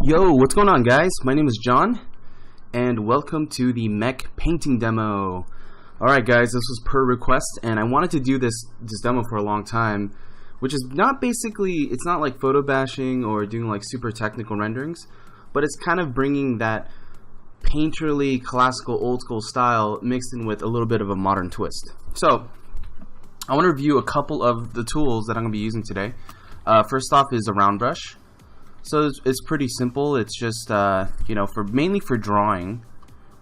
Yo, what's going on, guys? My name is John, and welcome to the Mech painting demo. Alright guys, this was per request, and I wanted to do this demo for a long time, which is not basically, it's not like photo bashing or doing like super technical renderings, but it's kind of bringing that painterly, classical, old school style mixed in with a little bit of a modern twist. So, I want to review a couple of the tools that I'm going to be using today. First off is a round brush. So it's pretty simple. It's just mainly for drawing,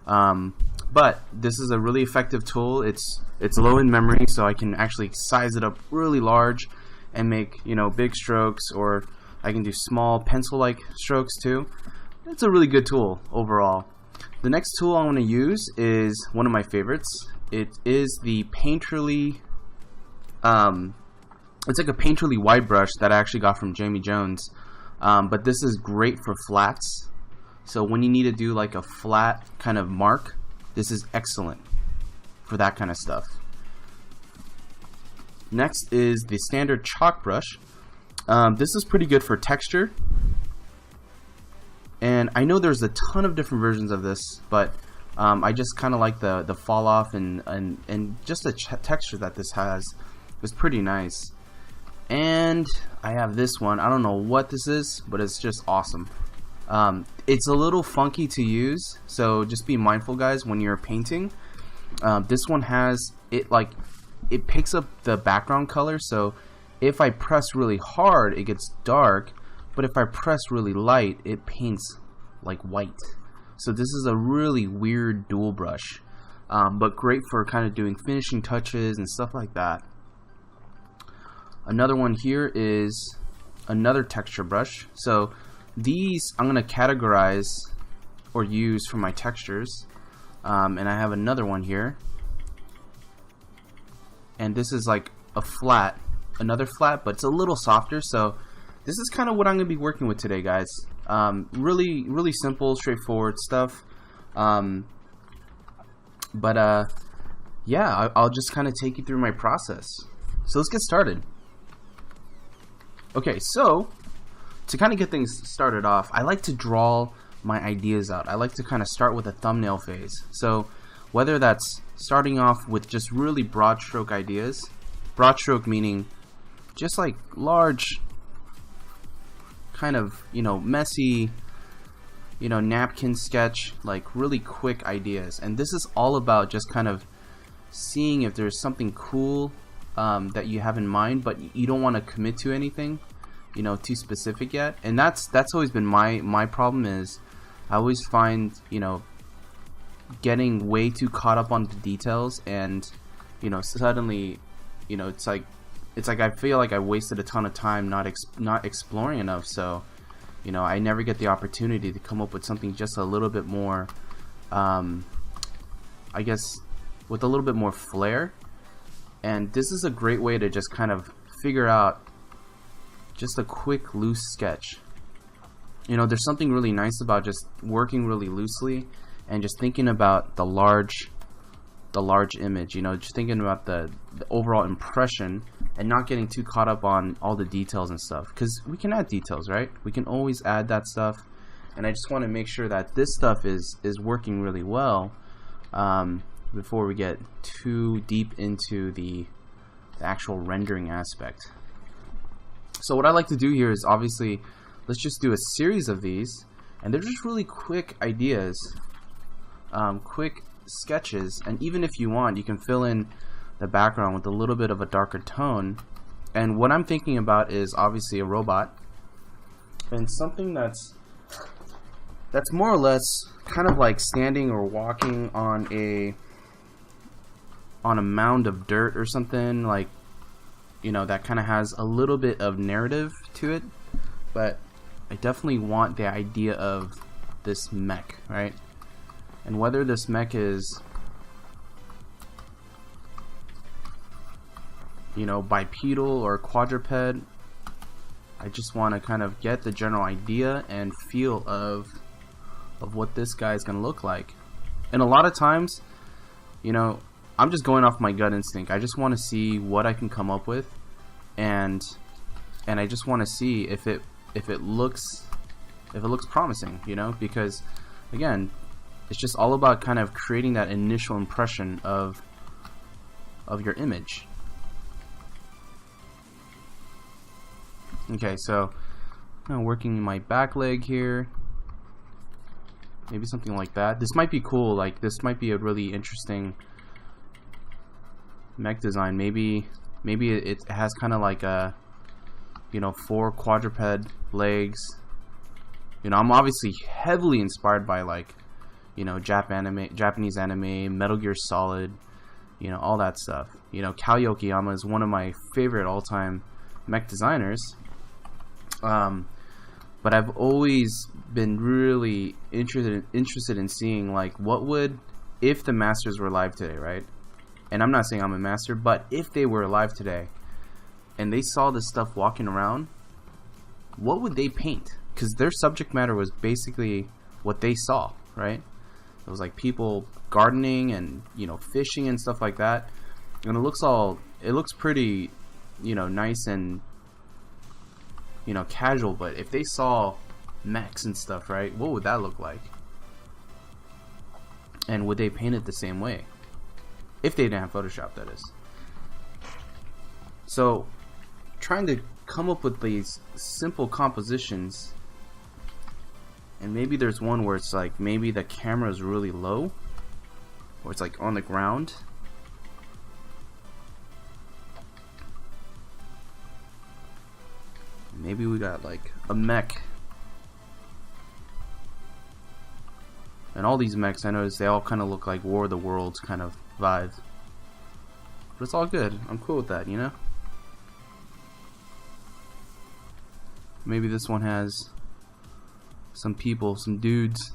but this is a really effective tool. It's low in memory, so I can actually size it up really large and make big strokes, or I can do small pencil-like strokes too. It's a really good tool overall. The next tool I want to use is one of my favorites. It is the painterly. It's like a painterly wide brush that I actually got from Jamie Jones. But this is great for flats. So when you need to do like a flat kind of mark, this is excellent for that kind of stuff. Next is the standard chalk brush. This is pretty good for texture. And I know there's a ton of different versions of this, but I just kind of like the fall off and just the texture that this has is pretty nice. And I have this one. I don't know what this is, but it's just awesome. It's a little funky to use, so just be mindful, guys, when you're painting. This one has it picks up the background color, so if I press really hard, it gets dark, but if I press really light, it paints like white. So this is a really weird dual brush, but great for kind of doing finishing touches and stuff like that. Another one here is another texture brush. So these I'm going to categorize or use for my textures. And I have another one here. And this is like a flat, another flat, but it's a little softer. So this is kind of what I'm going to be working with today, guys. Really simple, straightforward stuff. Yeah, I'll just kind of take you through my process. So let's get started. Okay, so to kind of get things started off, I like to draw my ideas out. I like to kind of start with a thumbnail phase. So whether that's starting off with just really broad stroke ideas, broad stroke meaning just like large kind of messy napkin sketch, like really quick ideas. And this is all about just kind of seeing if there's something cool that you have in mind, but you don't want to commit to anything too specific yet. And that's always been my problem. Is I always find getting way too caught up on the details, and suddenly it's like I feel like I wasted a ton of time not exploring enough. So I never get the opportunity to come up with something just a little bit more I guess with a little bit more flair. And this is a great way to just kind of figure out just a quick loose sketch. There's something really nice about just working really loosely and just thinking about the large image, just thinking about the overall impression and not getting too caught up on all the details and stuff, because we can add details, right? We can always add that stuff, and I just want to make sure that this stuff is working really well before we get too deep into the actual rendering aspect. So what I like to do here is, obviously, let's just do a series of these, and they're just really quick ideas, quick sketches. And even if you want, you can fill in the background with a little bit of a darker tone. And what I'm thinking about is obviously a robot, and something that's more or less kind of like standing or walking on a mound of dirt or something, like that kind of has a little bit of narrative to it. But I definitely want the idea of this mech, right? And whether this mech is bipedal or quadruped, I just want to kind of get the general idea and feel of what this guy is going to look like. And a lot of times, I'm just going off my gut instinct. I just want to see what I can come up with, and I just want to see if it looks if it looks promising, you know, because again, it's just all about kind of creating that initial impression of your image. Okay, so I'm working my back leg here. Maybe something like that. This might be cool. Like, this might be a really interesting mech design. Maybe it has kind of like a, you know, 4 quadruped legs. You know, I'm obviously heavily inspired by, like, you know, Japanese anime, Metal Gear Solid, you know, all that stuff. You know, Kao Yokiyama is one of my favorite all-time mech designers. But I've always been really interested in seeing, like, what would, if the masters were alive today, right? And I'm not saying I'm a master, but if they were alive today and they saw this stuff walking around, what would they paint? Because their subject matter was basically what they saw, right? It was like people gardening and, you know, fishing and stuff like that. And it looks pretty, you know, nice and, you know, casual. But if they saw mechs and stuff, right, what would that look like? And would they paint it the same way? If they didn't have Photoshop, that is. So, trying to come up with these simple compositions, and maybe there's one where it's like, maybe the camera is really low, or it's like on the ground. Maybe we got like a mech. And all these mechs, I noticed they all kind of look like War of the Worlds kind of vibe. But it's all good. I'm cool with that, you know? Maybe this one has some people, some dudes.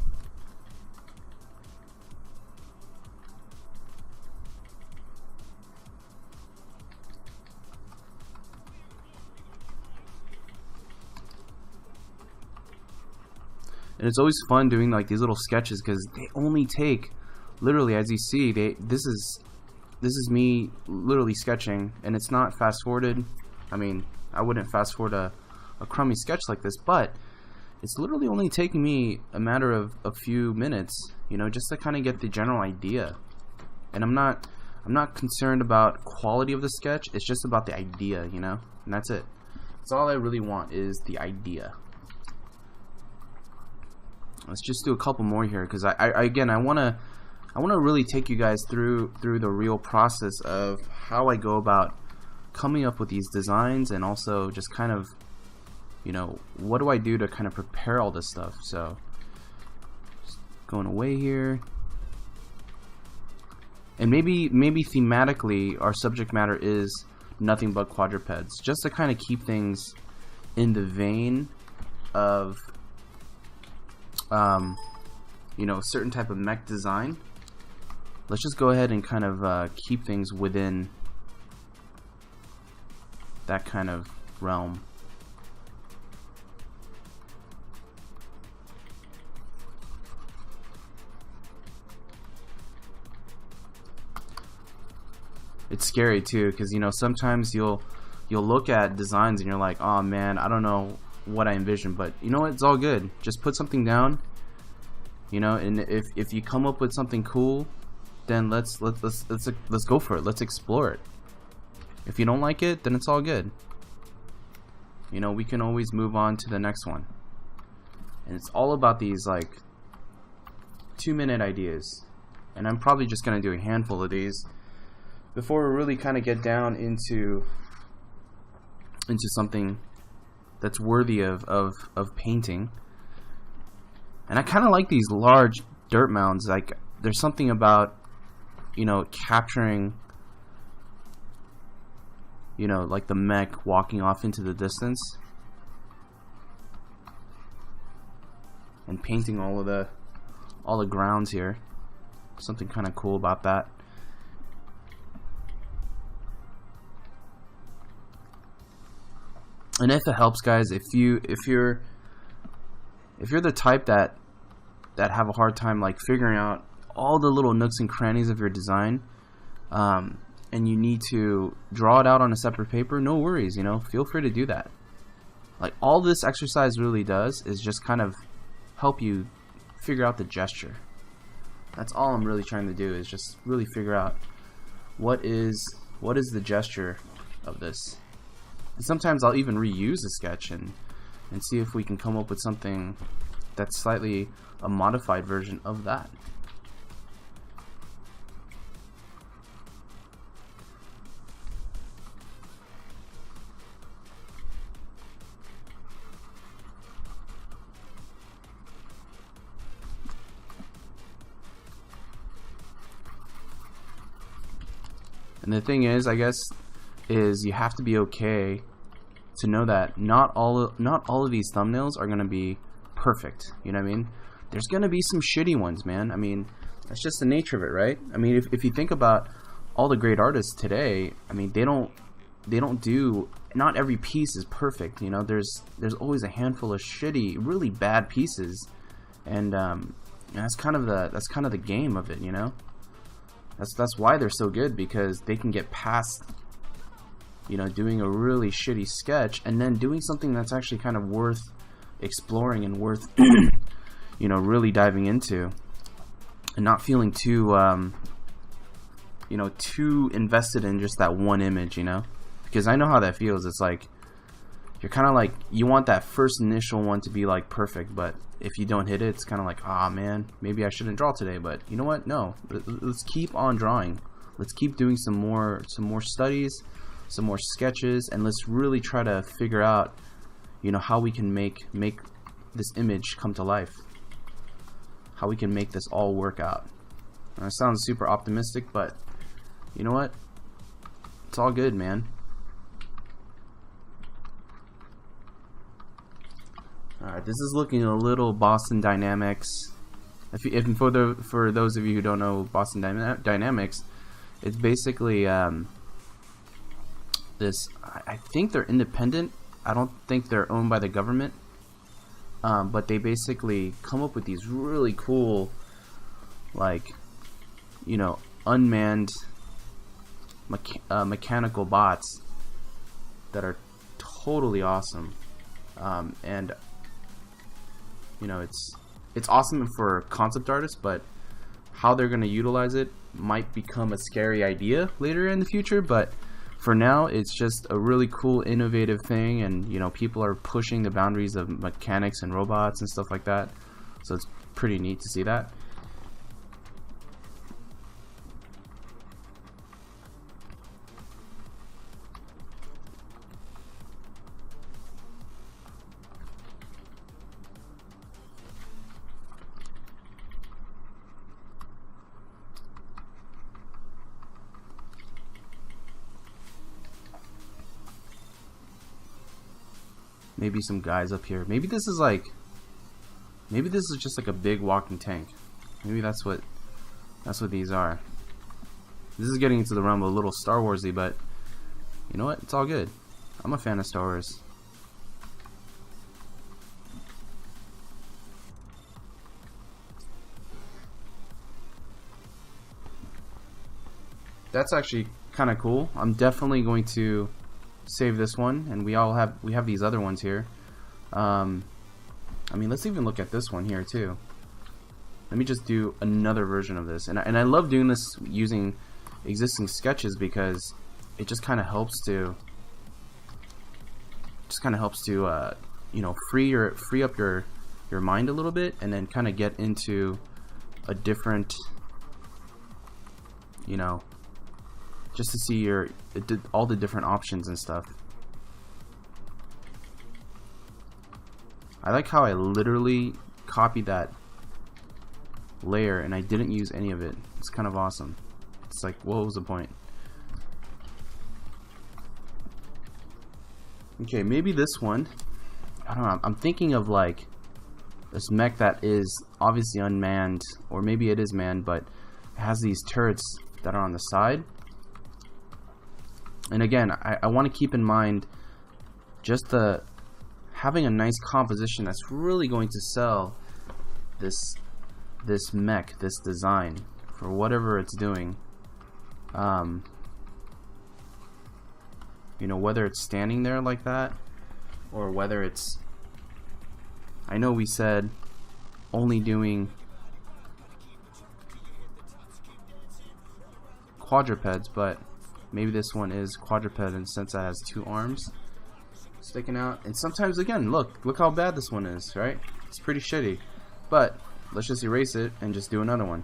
And it's always fun doing like these little sketches because they only take, literally, as you see, this is me literally sketching, and it's not fast forwarded. I mean, I wouldn't fast forward a crummy sketch like this, but it's literally only taking me a matter of a few minutes, you know, just to kind of get the general idea. And I'm not concerned about quality of the sketch. It's just about the idea, you know, and that's it. That's all I really want, is the idea. Let's just do a couple more here, because I want to really take you guys through the real process of how I go about coming up with these designs, and also just kind of, you know, what do I do to kind of prepare all this stuff. So just going away here, and maybe thematically our subject matter is nothing but quadrupeds, just to kind of keep things in the vein of you know, a certain type of mech design. Let's just go ahead and kind of keep things within that kind of realm. It's scary too, because, you know, sometimes you'll look at designs and you're like, oh man, I don't know what I envisioned, but you know what, it's all good. Just put something down, you know, and if you come up with something cool, then let's go for it. Let's explore it. If you don't like it, then it's all good. You know, we can always move on to the next one. And it's all about these like 2-minute ideas, and I'm probably just gonna do a handful of these before we really kind of get down into something that's worthy of painting. And I kind of like these large dirt mounds. Like, there's something about, you know, capturing, you know, like the mech walking off into the distance and painting all the grounds here. Something kind of cool about that. And if it helps, guys, if you're the type that have a hard time like figuring out all the little nooks and crannies of your design, and you need to draw it out on a separate paper, no worries, you know, feel free to do that. Like, all this exercise really does is just kind of help you figure out the gesture. That's all I'm really trying to do, is just really figure out what is the gesture of this. And sometimes I'll even reuse a sketch and see if we can come up with something that's slightly a modified version of that. And the thing is, I guess, is you have to be okay to know that not all of these thumbnails are gonna be perfect. You know what I mean? There's gonna be some shitty ones, man. I mean, that's just the nature of it, right? I mean, if you think about all the great artists today, I mean, they don't do, not every piece is perfect. You know, there's always a handful of shitty, really bad pieces, and that's kind of the game of it, you know. That's why they're so good, because they can get past, you know, doing a really shitty sketch and then doing something that's actually kind of worth exploring and worth, you know, really diving into, and not feeling too, you know, too invested in just that one image, you know, because I know how that feels. It's like you're kind of like, you want that first initial one to be like perfect, but if you don't hit it, it's kind of like, ah, man, maybe I shouldn't draw today. But you know what? No, let's keep on drawing. Let's keep doing some more studies, some more sketches, and let's really try to figure out, you know, how we can make this image come to life. How we can make this all work out. And it sounds super optimistic, but you know what? It's all good, man. Alright, this is looking a little Boston Dynamics. For those of you who don't know Boston Dynamics, it's basically this. I think they're independent. I don't think they're owned by the government. But they basically come up with these really cool, like, you know, unmanned mechanical bots that are totally awesome. And you know, it's awesome for concept artists, but how they're going to utilize it might become a scary idea later in the future. But for now, it's just a really cool, innovative thing, and you know, people are pushing the boundaries of mechanics and robots and stuff like that. So it's pretty neat to see that. Maybe some guys up here. Maybe this is just like a big walking tank. Maybe that's what these are. This is getting into the realm of a little Star Warsy, but you know what? It's all good. I'm a fan of Star Wars. That's actually kind of cool. I'm definitely going to save this one, and we have these other ones here. I mean, let's even look at this one here too. Let me just do another version of this, and I love doing this using existing sketches, because it just kind of helps to you know, free up your mind a little bit, and then kind of get into a different, you know, just to see all the different options and stuff. I like how I literally copied that layer and I didn't use any of it. It's kind of awesome. It's like, what was the point? Okay, maybe this one. I don't know. I'm thinking of like this mech that is obviously unmanned, or maybe it is manned, but it has these turrets that are on the side. And again, I want to keep in mind just having a nice composition that's really going to sell this mech, this design, for whatever it's doing. You know, whether it's standing there like that, or whether it's, I know we said only doing quadrupeds, but maybe this one is quadruped, and since it has 2 arms sticking out. And sometimes, again, look how bad this one is, right? It's pretty shitty, but let's just erase it and just do another one.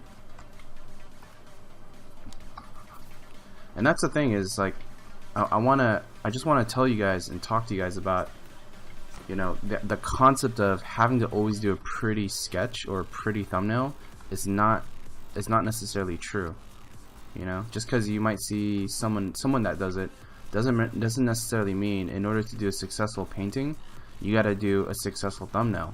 And that's the thing, is like I just want to tell you guys and talk to you guys about, you know, the concept of having to always do a pretty sketch or a pretty thumbnail is not necessarily true. You know, just because you might see someone that does it doesn't necessarily mean in order to do a successful painting you got to do a successful thumbnail.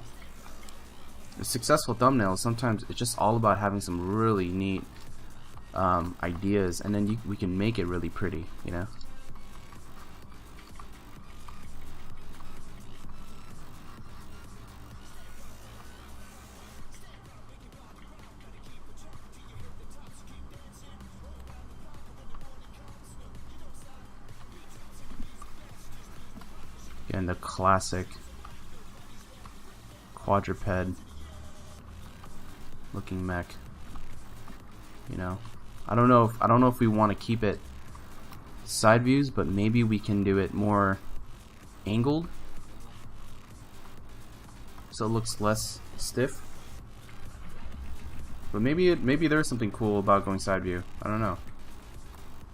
A successful thumbnail, sometimes it's just all about having some really neat ideas, and then we can make it really pretty, you know. And the classic quadruped looking mech. You know, I don't know if we want to keep it side views, but maybe we can do it more angled so it looks less stiff. But maybe there's something cool about going side view. I don't know.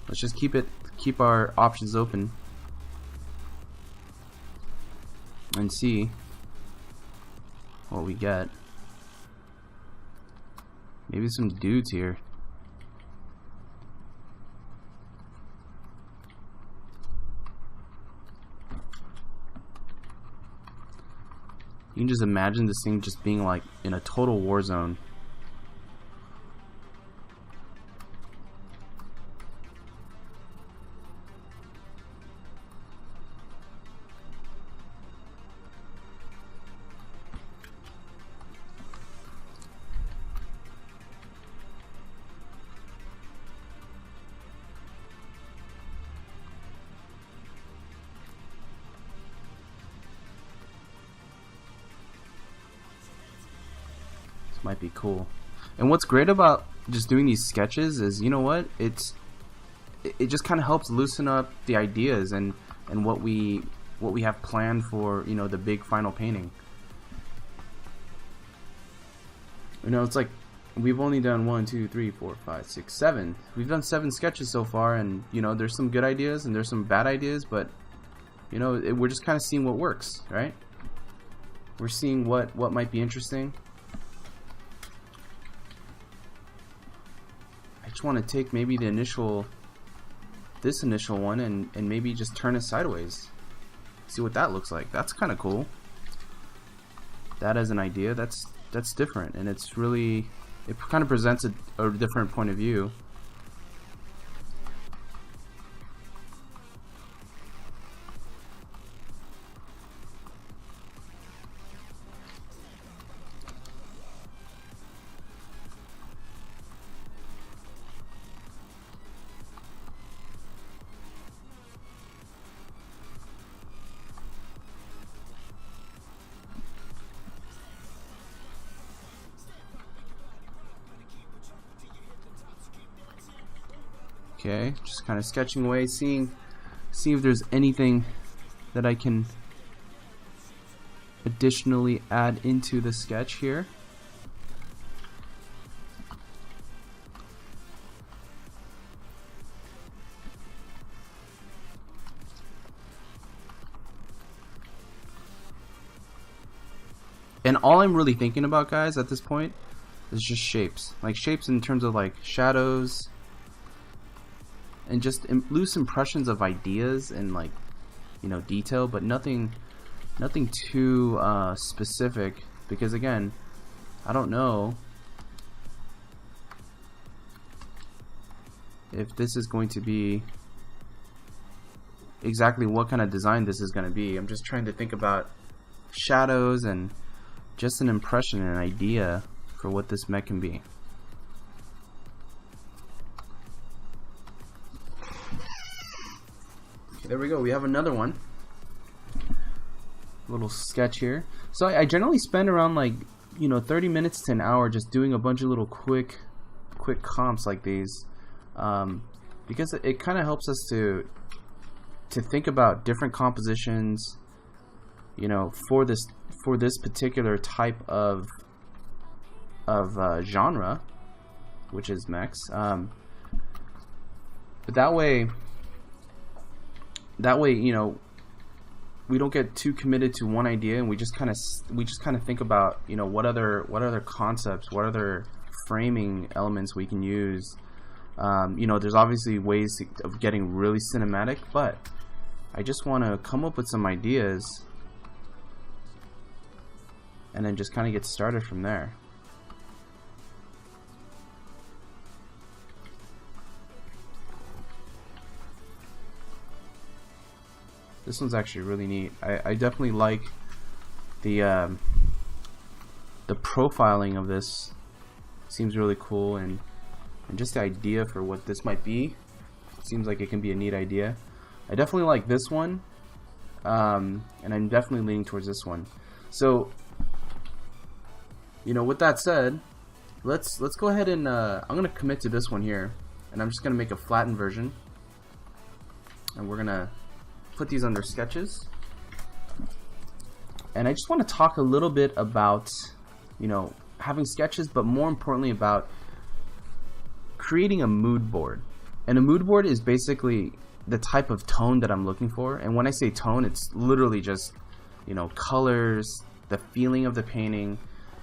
Let's just keep our options open and see what we get. Maybe some dudes here. You can just imagine this thing just being like in a total war zone. Might be cool. And what's great about just doing these sketches is, you know what, it just kind of helps loosen up the ideas and what we have planned for, you know, the big final painting. You know, it's like we've only done 1, 2, 3, 4, 5, 6, 7. We've done 7 sketches so far, and you know, there's some good ideas and there's some bad ideas, but you know, we're just kind of seeing what works, right? We're seeing what might be interesting. I just want to take maybe this initial one and maybe just turn it sideways. See what that looks like. That's kind of cool. That as an idea, that's different, and it's really, it kind of presents a different point of view. Okay, just kind of sketching away, seeing if there's anything that I can additionally add into the sketch here. And all I'm really thinking about, guys, at this point is just shapes. Like shapes in terms of like shadows and just loose impressions of ideas and, like, you know, detail, but nothing too specific, because again, I don't know if this is going to be exactly what kind of design this is going to be. I'm just trying to think about shadows and just an impression and an idea for what this mech can be. There we go, we have another one. little sketch here. So I generally spend around like 30 minutes to an hour just doing a bunch of little quick comps like these, because it kind of helps us to think about different compositions, for this particular type of genre, which is mechs. But that way, we don't get too committed to one idea, and we just kind of think about what other concepts, what other framing elements we can use. There's obviously ways of getting really cinematic, but I just want to come up with some ideas and then just kind of get started from there. This one's actually really neat. I definitely like the profiling of this. Seems really cool, and just the idea for what this might be seems like it can be a neat idea. I definitely like this one, and I'm definitely leaning towards this one. So, with that said, let's go ahead and I'm gonna commit to this one here, and I'm just gonna make a flattened version, and we're gonna put these under sketches. And I just want to talk a little bit about having sketches, but more importantly about creating a mood board. And a mood board is basically the type of tone that I'm looking for. And when I say tone, it's literally just colors, the feeling of the painting,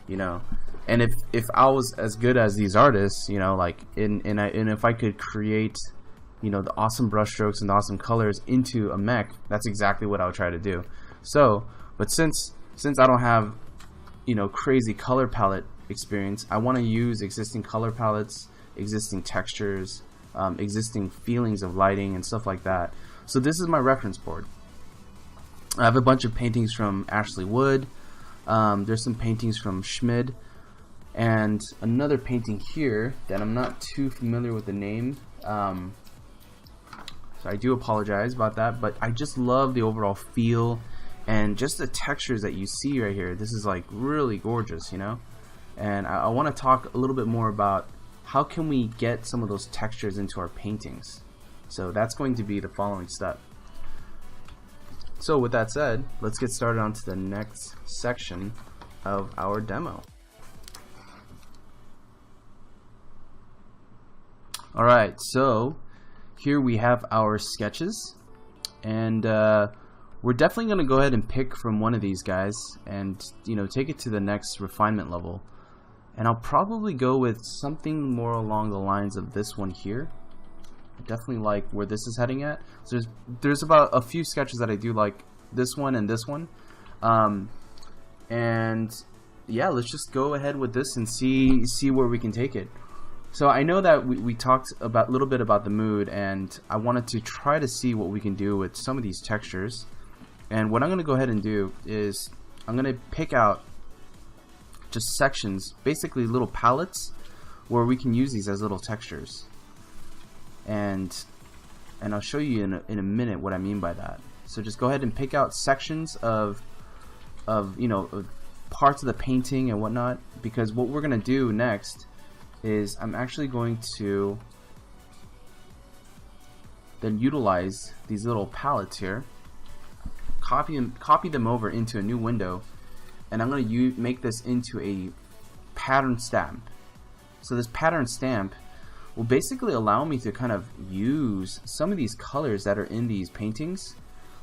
and if I was as good as these artists, like and if I could create the awesome brushstrokes and the awesome colors into a mech, that's exactly what I would try to do. So, but since I don't have crazy color palette experience, I want to use existing color palettes, existing textures, existing feelings of lighting and stuff like that. So this is my reference board. I have a bunch of paintings from Ashley Wood. There's some paintings from Schmid, and another painting here that I'm not too familiar with the name. So I do apologize about that, but I just love the overall feel and just the textures that you see right here. This is like really gorgeous, and I want to talk a little bit more about how can we get some of those textures into our paintings. So that's going to be the following step. So with that said, let's get started on to the next section of our demo. Alright, so here we have our sketches, and we're definitely going to go ahead and pick from one of these guys and take it to the next refinement level. And I'll probably go with something more along the lines of this one here. I definitely like where this is heading at. So there's about a few sketches that I do like, this one and this one, and yeah, let's just go ahead with this and see where we can take it. So I know that we talked a little bit about the mood, and I wanted to try to see what we can do with some of these textures. And what I'm going to go ahead and do is I'm going to pick out just sections, basically little palettes, where we can use these as little textures. And I'll show you in a minute what I mean by that. So just go ahead and pick out sections of parts of the painting and whatnot, because what we're going to do next is I'm actually going to then utilize these little palettes here, copy them over into a new window, and I'm going to make this into a pattern stamp. So this pattern stamp will basically allow me to kind of use some of these colors that are in these paintings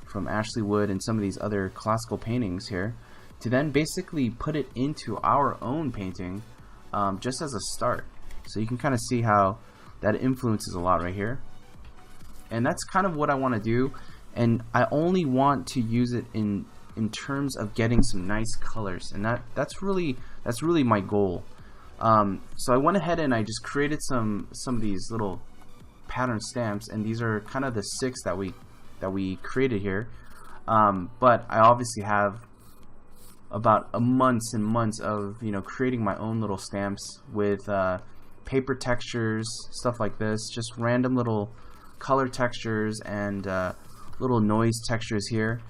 from Ashley Wood and some of these other classical paintings here, to then basically put it into our own painting, just as a start. So you can kind of see how that influences a lot right here. And that's kind of what I want to do, and I only want to use it in terms of getting some nice colors, and that's really my goal. So I went ahead and I just created some of these little pattern stamps, and these are kind of the 6 that we created here. But I obviously have about months and months of creating my own little stamps with paper textures, stuff like this, just random little color textures and little noise textures here.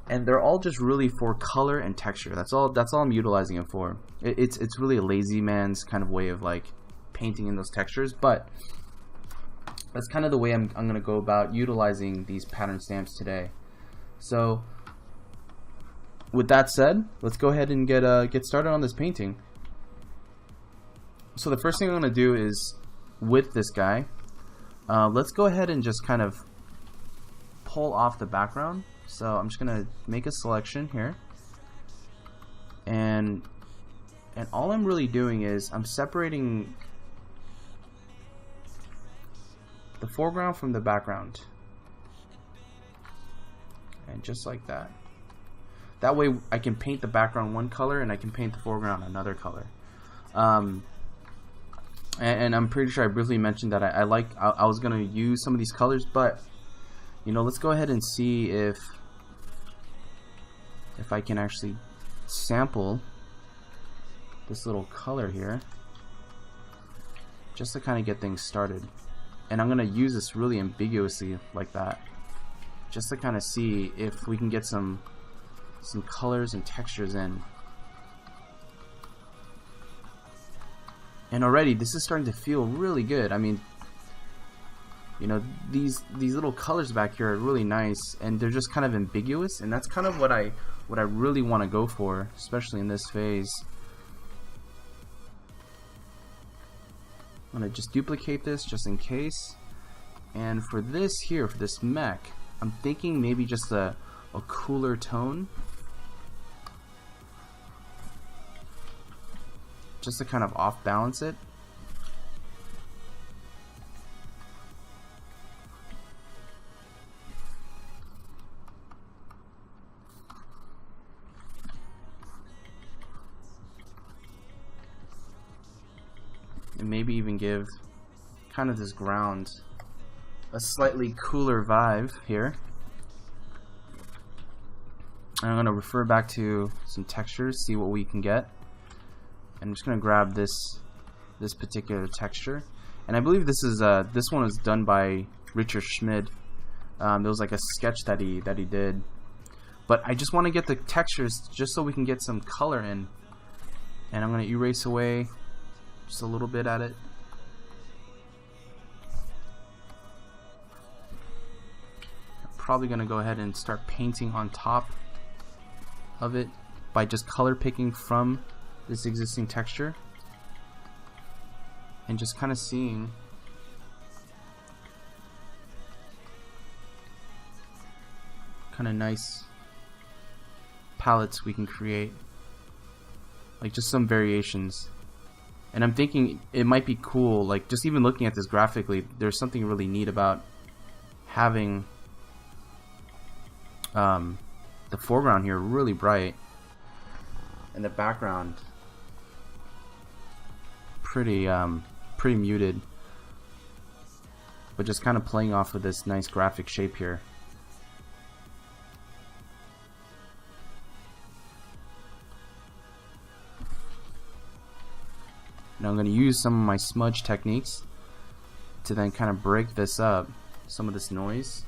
and they're all just really for color and texture. That's all I'm utilizing it for. It's really a lazy man's kind of way of like painting in those textures, but that's kind of the way I'm gonna go about utilizing these pattern stamps today. So with that said, let's go ahead and get started on this painting. So the first thing I'm gonna do is, with this guy, let's go ahead and just kind of pull off the background. So I'm just gonna make a selection here, and all I'm really doing is I'm separating the foreground from the background, and just like that. That way I can paint the background one color and I can paint the foreground another color. And I'm pretty sure I briefly mentioned that I was gonna use some of these colors, but you know, let's go ahead and see if I can actually sample this little color here, just to kind of get things started. And I'm gonna use this really ambiguously like that, just to kind of see if we can get some colors and textures in. And already this is starting to feel really good. I mean, you know, these little colors back here are really nice, and they're just kind of ambiguous, and that's kind of what I really want to go for, especially in this phase. I'm gonna just duplicate this just in case. And for this here, for this mech, I'm thinking maybe just a cooler tone, just to kind of off balance it. And maybe even give kind of this ground a slightly cooler vibe here. And I'm going to refer back to some textures, see what we can get. I'm just going to grab this particular texture, and I believe this one was done by Richard Schmid. There was like a sketch that he did, but I just want to get the textures just so we can get some color in. And I'm going to erase away just a little bit at it. I'm probably going to go ahead and start painting on top of it by just color picking from this existing texture and just kind of seeing kind of nice palettes we can create, like just some variations. And I'm thinking it might be cool, like just even looking at this graphically, there's something really neat about having the foreground here really bright and the background pretty muted, but just kind of playing off of this nice graphic shape here. Now I'm going to use some of my smudge techniques to then kind of break this up, some of this noise.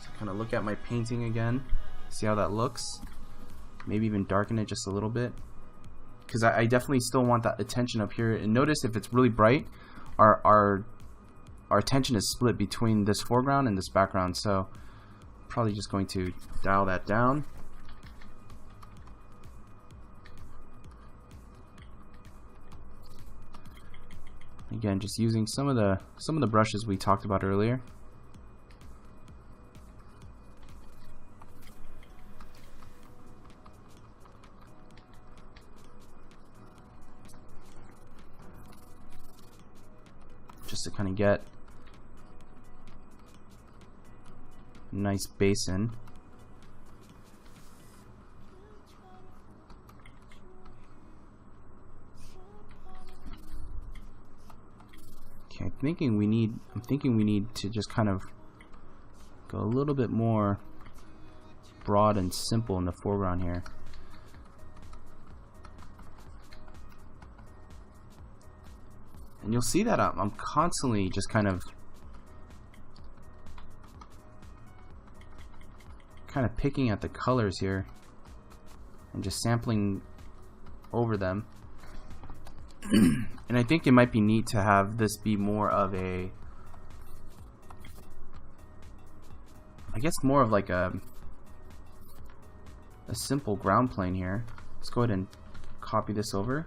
So kind of look at my painting again, see how that looks. Maybe even darken it just a little bit, because I definitely still want that attention up here. And notice if it's really bright, our attention is split between this foreground and this background. So probably just going to dial that down. Again, just using some of the brushes we talked about earlier. Just to kind of get a nice basin. Okay, I'm thinking we need to just kind of go a little bit more broad and simple in the foreground here. And you'll see that I'm constantly just kind of kind of picking at the colors here and just sampling over them. And I think it might be neat to have this be more of a, I guess more of like a simple ground plane here. Let's go ahead and copy this over.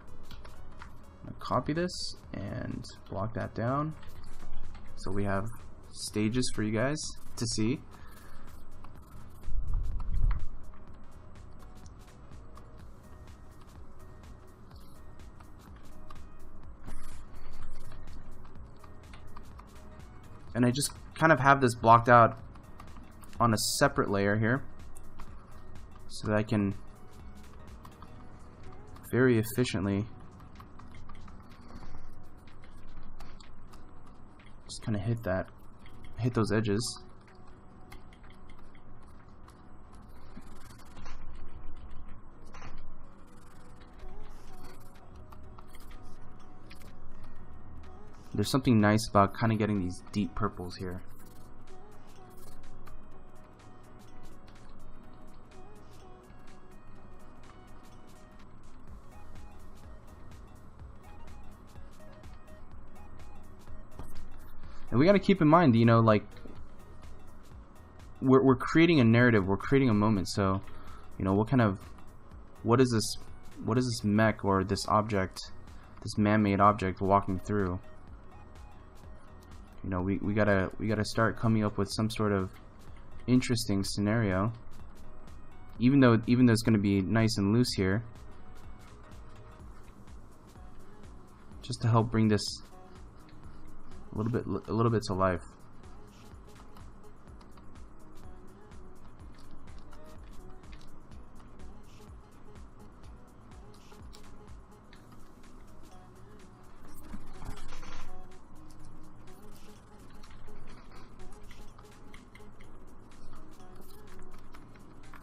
I'm gonna copy this and block that down so we have stages for you guys to see. And I just kind of have this blocked out on a separate layer here so that I can very efficiently just kind of hit those edges. There's something nice about kind of getting these deep purples here. And we got to keep in mind, you know, like we're creating a narrative, we're creating a moment. So, you know, what is this mech or this object, this man-made object walking through? You know, we gotta start coming up with some sort of interesting scenario. Even though it's gonna be nice and loose here, just to help bring this a little bit to life.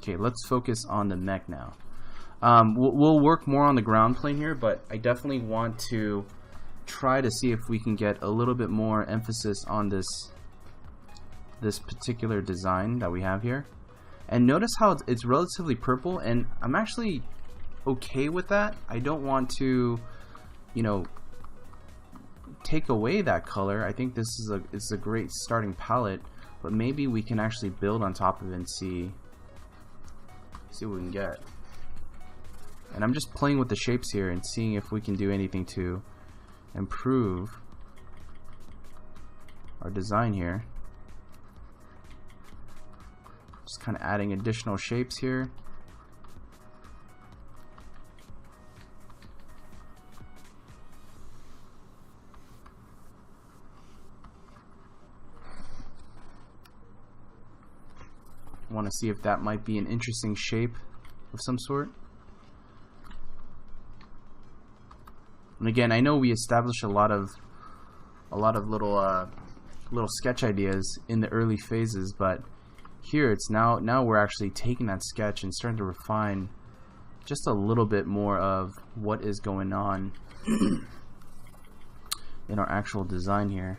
Okay, let's focus on the mech now. We'll work more on the ground plane here, but I definitely want to try to see if we can get a little bit more emphasis on this particular design that we have here. And notice how it's relatively purple, and I'm actually okay with that. I don't want to, you know, take away that color. I think this is a great starting palette, but maybe we can actually build on top of it and see what we can get. And I'm just playing with the shapes here and seeing if we can do anything to improve our design here. Just kind of adding additional shapes here. Want to see if that might be an interesting shape of some sort. And again, I know we established a lot of little sketch ideas in the early phases, but here it's now we're actually taking that sketch and starting to refine just a little bit more of what is going on in our actual design here.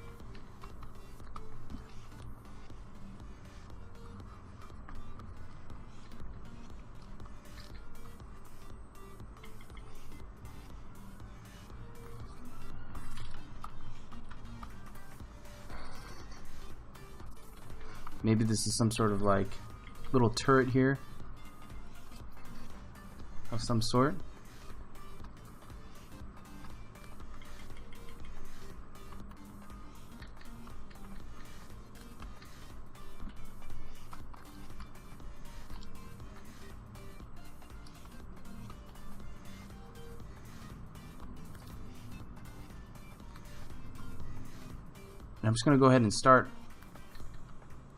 Maybe this is some sort of like little turret here of some sort. And I'm just going to go ahead and start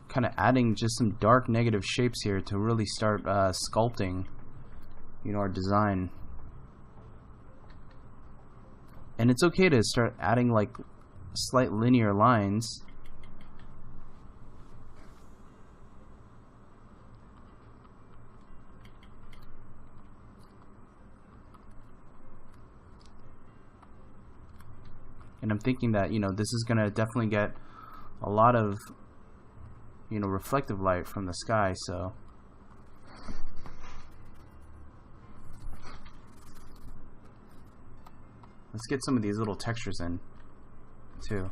kind of adding just some dark negative shapes here to really start sculpting, you know, our design. And it's okay to start adding like slight linear lines. And I'm thinking that, you know, this is gonna definitely get a lot of, you know, reflective light from the sky, so let's get some of these little textures in too.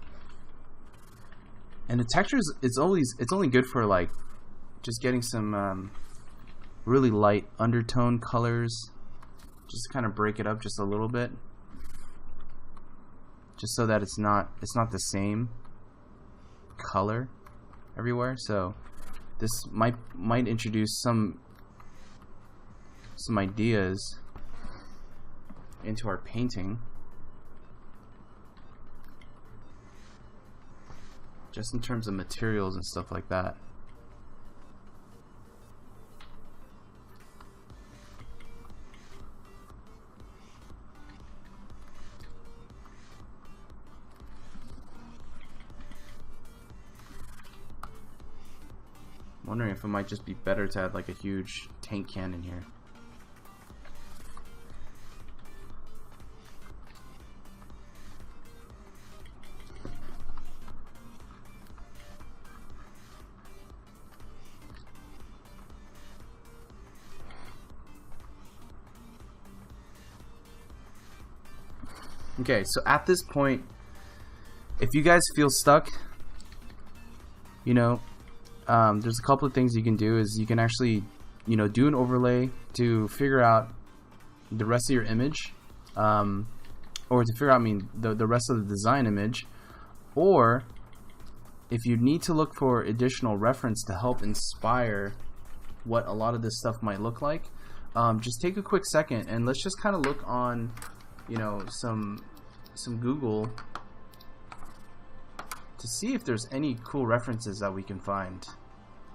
And the textures, it's only good for like just getting some really light undertone colors, just to kind of break it up just a little bit, just so that it's not the same color everywhere. So this might introduce some ideas into our painting, just in terms of materials and stuff like that. I'm wondering if it might just be better to add like a huge tank cannon here. Okay, so at this point, if you guys feel stuck, you know, there's a couple of things you can do. Is you can actually, you know, do an overlay to figure out the rest of your image, or to figure out, the rest of the design image, or if you need to look for additional reference to help inspire what a lot of this stuff might look like, just take a quick second and let's just kind of look on, you know, some Google to see if there's any cool references that we can find.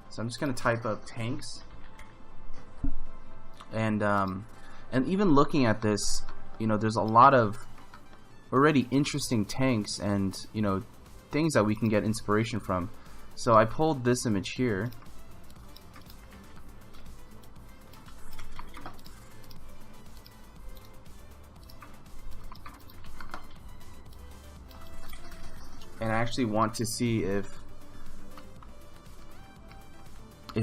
So I'm just gonna type up tanks, and even looking at this, you know, there's a lot of already interesting tanks and, you know, things that we can get inspiration from. So I pulled this image here. And I actually want to see if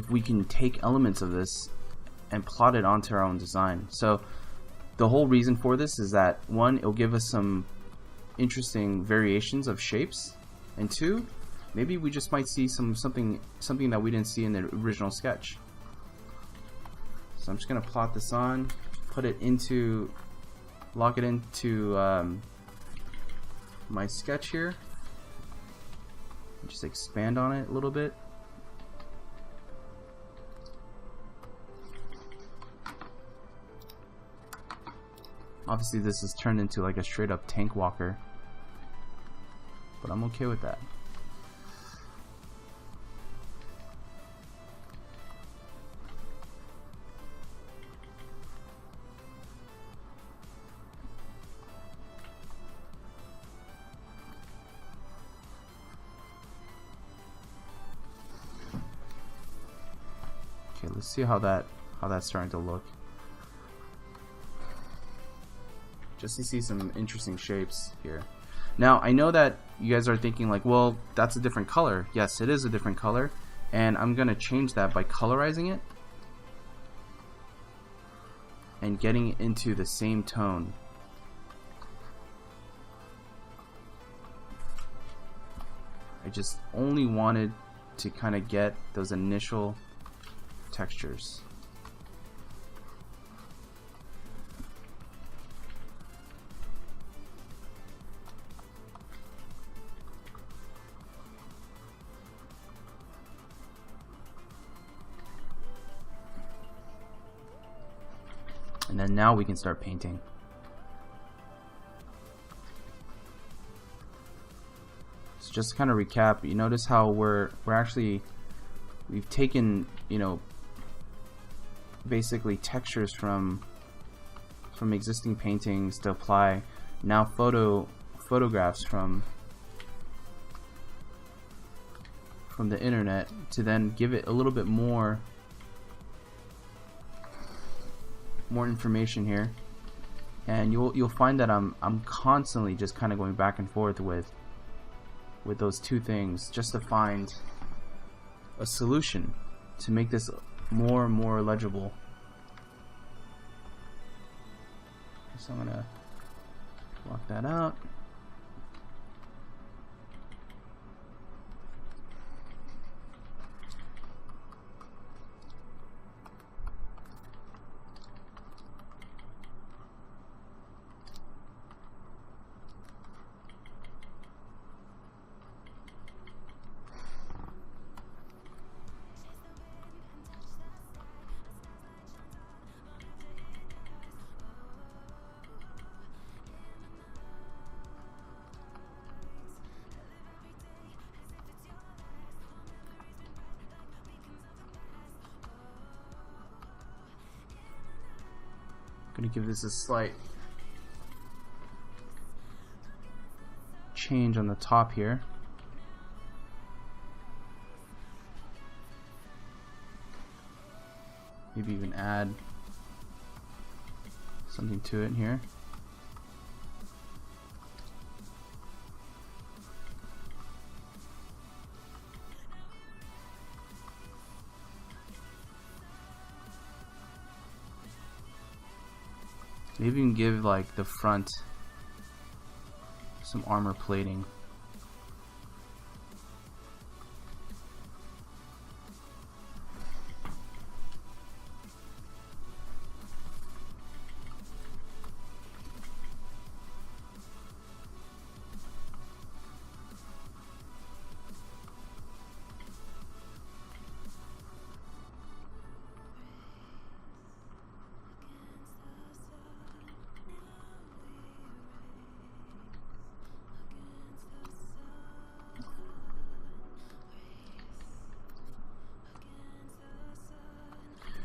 we can take elements of this and plot it onto our own design. So the whole reason for this is that, one, it'll give us some interesting variations of shapes, and two, maybe we just might see something that we didn't see in the original sketch. So I'm just gonna plot this on, lock it into my sketch here. Just expand on it a little bit. Obviously this is turned into like a straight up tank walker, but I'm okay with that. Okay, let's see how that's starting to look. Just to see some interesting shapes here. Now, I know that you guys are thinking like, well, that's a different color. Yes, it is a different color, and I'm gonna change that by colorizing it and getting it into the same tone. I just only wanted to kind of get those initial textures. And then now we can start painting. So just to kind of recap, you notice how we've taken, you know, basically textures from existing paintings to apply now photographs from the internet to then give it a little bit more information here. And you'll find that I'm constantly just kind of going back and forth with those two things just to find a solution to make this more and more legible. So I'm gonna Block that out. Gonna give this a slight change on the top here. Maybe even add something to it here. Maybe even give like the front some armor plating.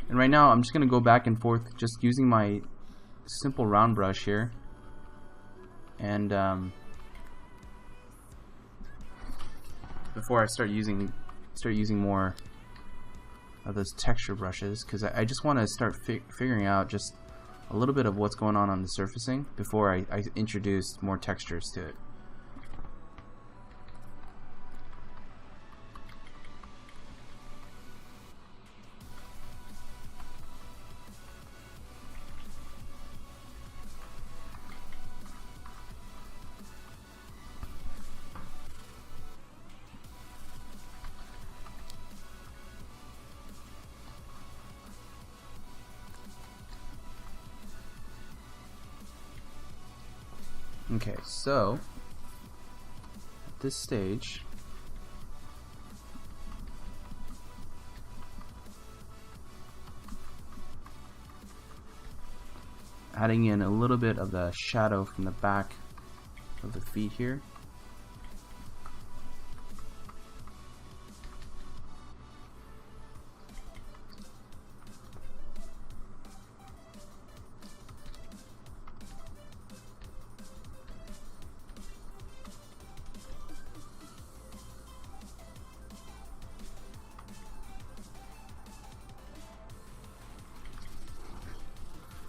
And right now I'm just going to go back and forth just using my simple round brush here. And before I start using more of those texture brushes, because I just want to start figuring out just a little bit of what's going on the surfacing before I introduce more textures to it. Okay, so at this stage, adding in a little bit of the shadow from the back of the feet here.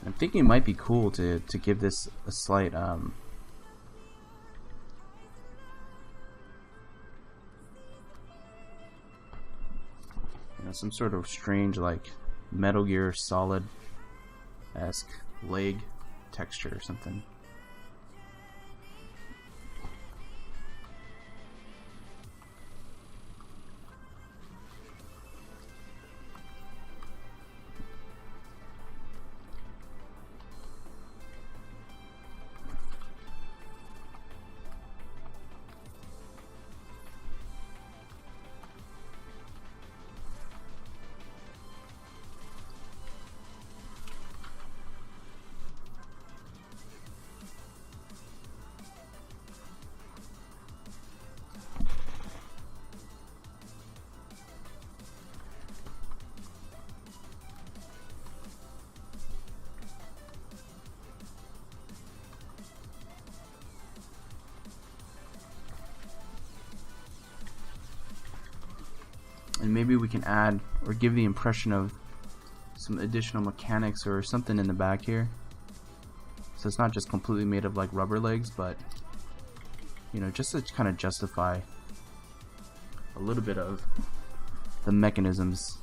I'm thinking it might be cool to give this a slight some sort of strange like Metal Gear Solid-esque leg texture or something. And maybe we can add or give the impression of some additional mechanics or something in the back here. So it's not just completely made of like rubber legs, but you know, just to kind of justify a little bit of the mechanisms.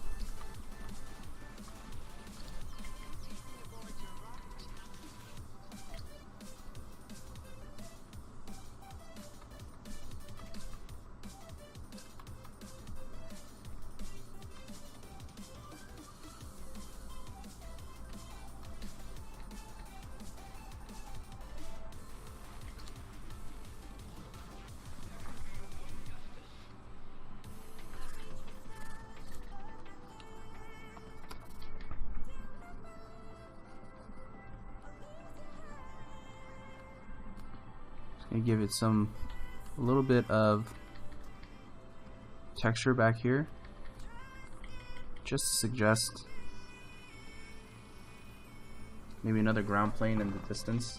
and give it a little bit of texture back here, just to suggest maybe another ground plane in the distance.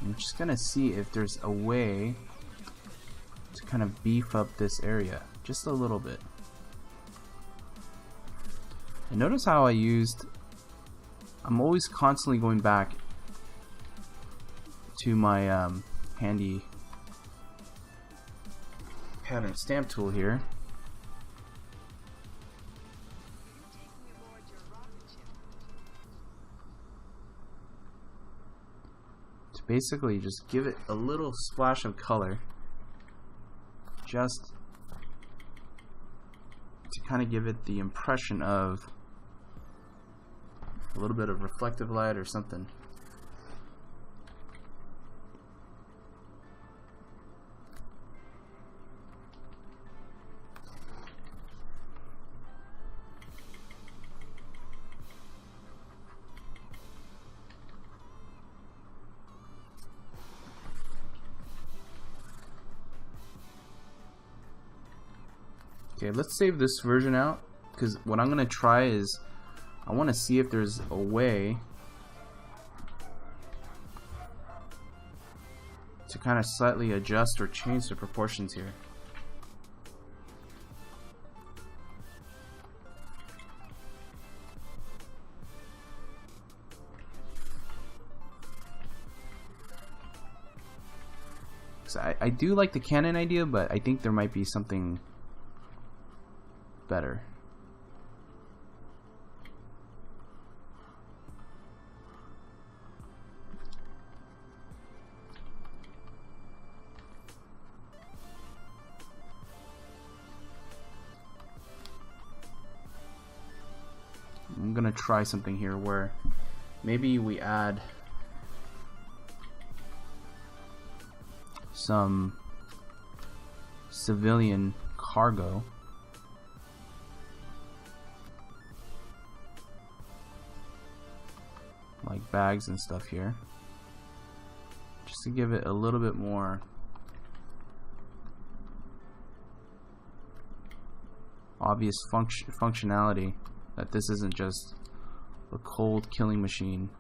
I'm just gonna see if there's a way to kind of beef up this area just a little bit. And notice how I'm always constantly going back to my handy pattern stamp tool here to basically just give it a little splash of color, just to kind of give it the impression of a little bit of reflective light or something. Okay, let's save this version out, because what I'm gonna try is I want to see if there's a way to kind of slightly adjust or change the proportions here. So I do like the Canon idea, but I think there might be something better. I'm gonna try something here where maybe we add some civilian cargo. Like bags and stuff here, just to give it a little bit more obvious functionality, that this isn't just a cold killing machine.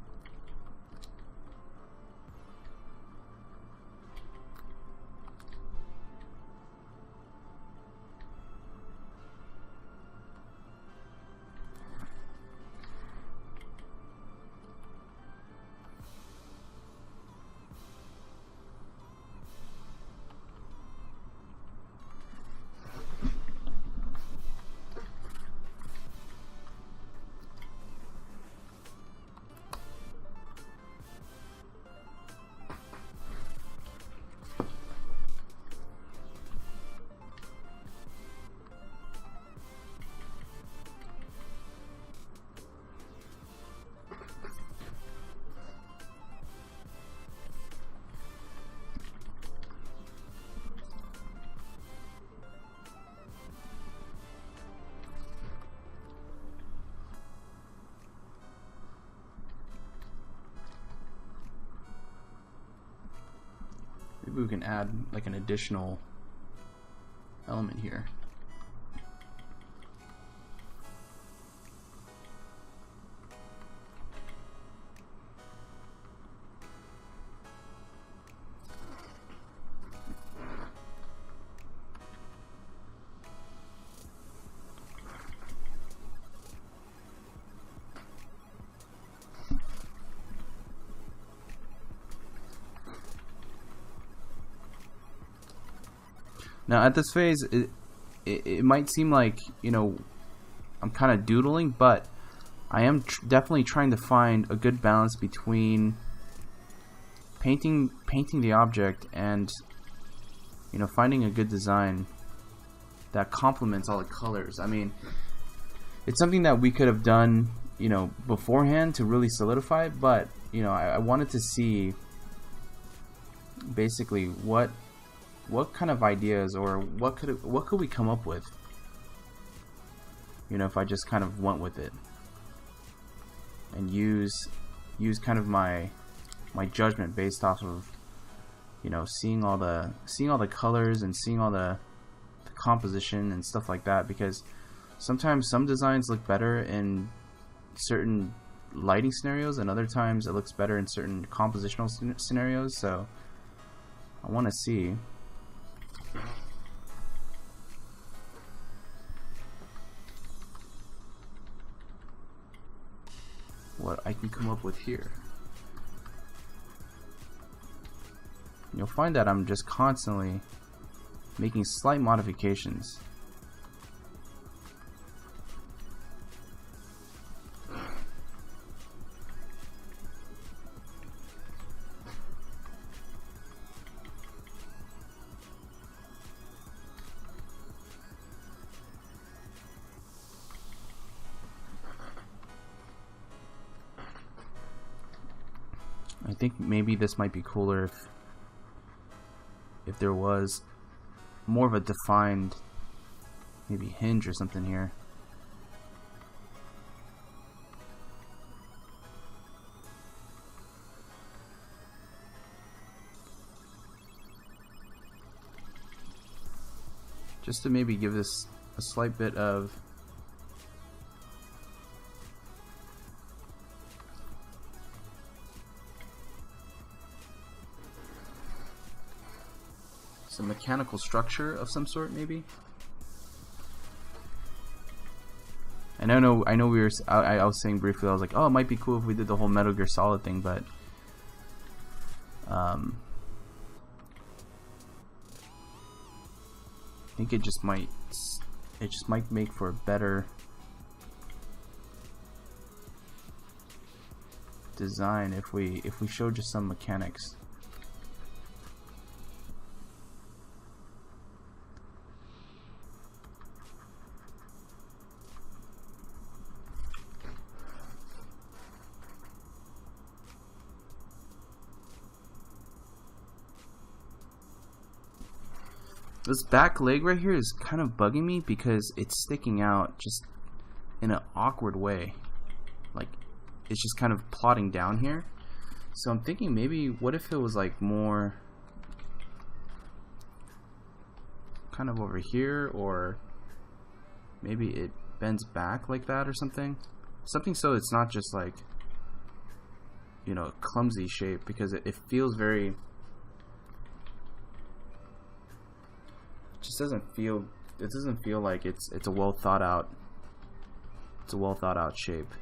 Maybe we can add like an additional element here. Now at this phase, it might seem like, you know, I'm kind of doodling, but I am definitely trying to find a good balance between painting the object and, you know, finding a good design that complements all the colors. I mean, it's something that we could have done, you know, beforehand to really solidify it, but, you know, I wanted to see basically what kind of ideas, or what could we come up with, you know, if I just kind of went with it and use kind of my judgment based off of, you know, seeing all the colors and seeing all the composition and stuff like that, because sometimes some designs look better in certain lighting scenarios and other times it looks better in certain compositional scenarios. So I want to see what I can come up with here. You'll find that I'm just constantly making slight modifications. I think maybe this might be cooler if there was more of a defined maybe hinge or something here. Just to maybe give this a slight bit of some mechanical structure of some sort, maybe. And I know we were. I was saying briefly. I was like, oh, it might be cool if we did the whole Metal Gear Solid thing, but I think it just might make for a better design if we show just some mechanics. This back leg right here is kind of bugging me because it's sticking out just in an awkward way. Like, it's just kind of plotting down here. So I'm thinking maybe, what if it was like more kind of over here, or maybe it bends back like that or something. Something so it's not just like, you know, a clumsy shape, because it feels very... It doesn't feel like it's a well thought out shape.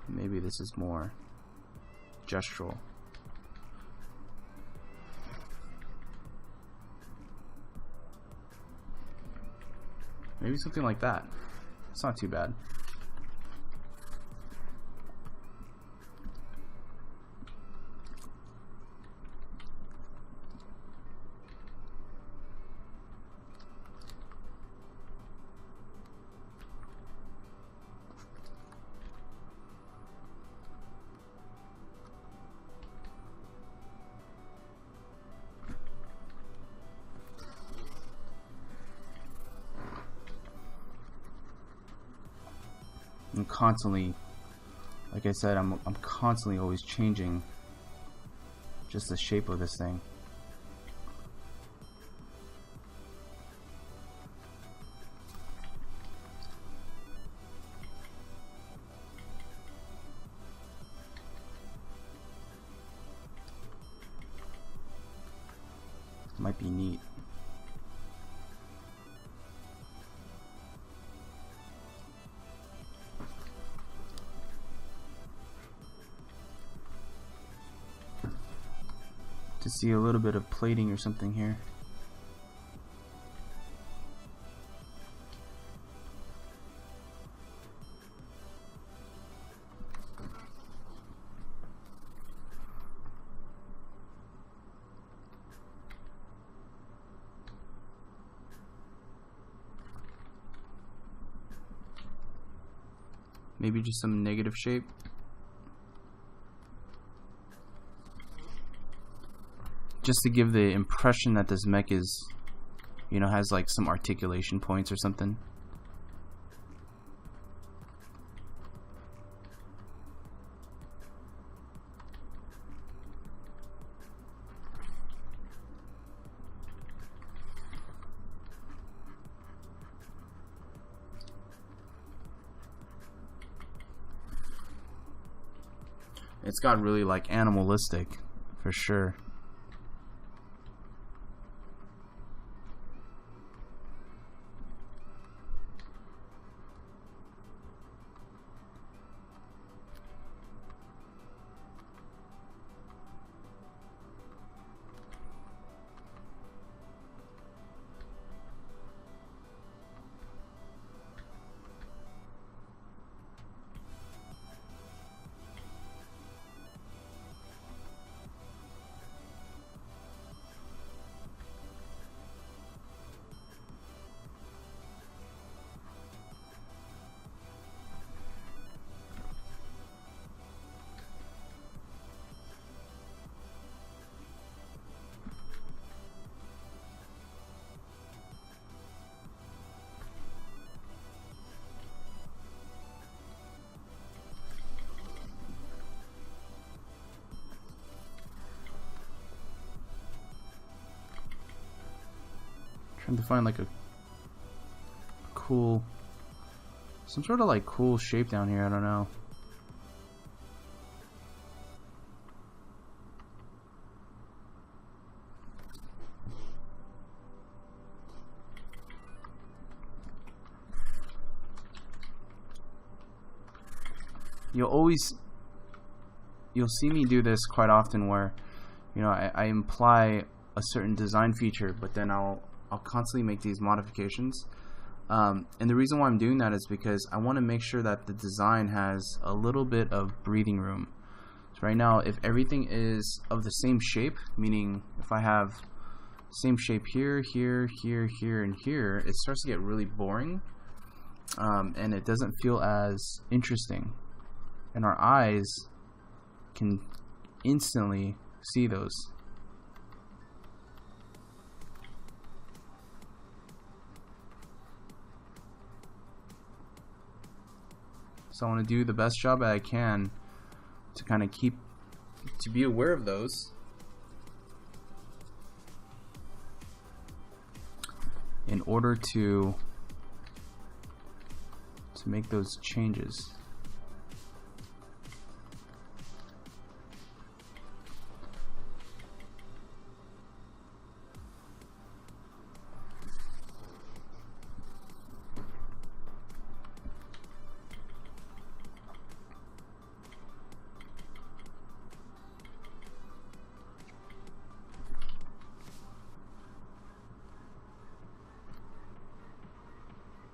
Maybe this is more gestural. Maybe something like that. It's not too bad. I'm constantly, like I said, I'm constantly always changing just the shape of this thing. Might be neat. to see a little bit of plating or something here. Maybe just some negative shape. Just to give the impression that this mech is, you know, has like some articulation points or something. It's got really like animalistic, for sure. Trying to find like a cool, some sort of like cool shape down here. I don't know. You'll see me do this quite often where, you know, I imply a certain design feature, but then I'll constantly make these modifications. And the reason why I'm doing that is because I want to make sure that the design has a little bit of breathing room. So right now, if everything is of the same shape, meaning if I have same shape here, here, here, here, and here, it starts to get really boring, and it doesn't feel as interesting. And our eyes can instantly see those. So I want to do the best job that I can to kind of to be aware of those. In order to make those changes.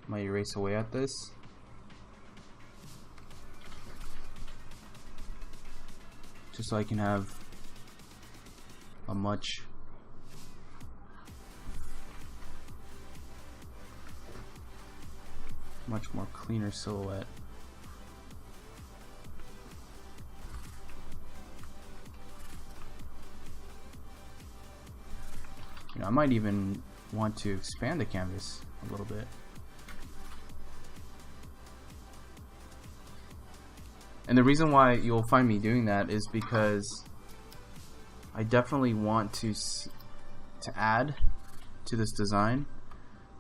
Might erase away at this. Just so I can have a much more cleaner silhouette. You know, I might even want to expand the canvas a little bit. And the reason why you'll find me doing that is because I definitely want to add to this design,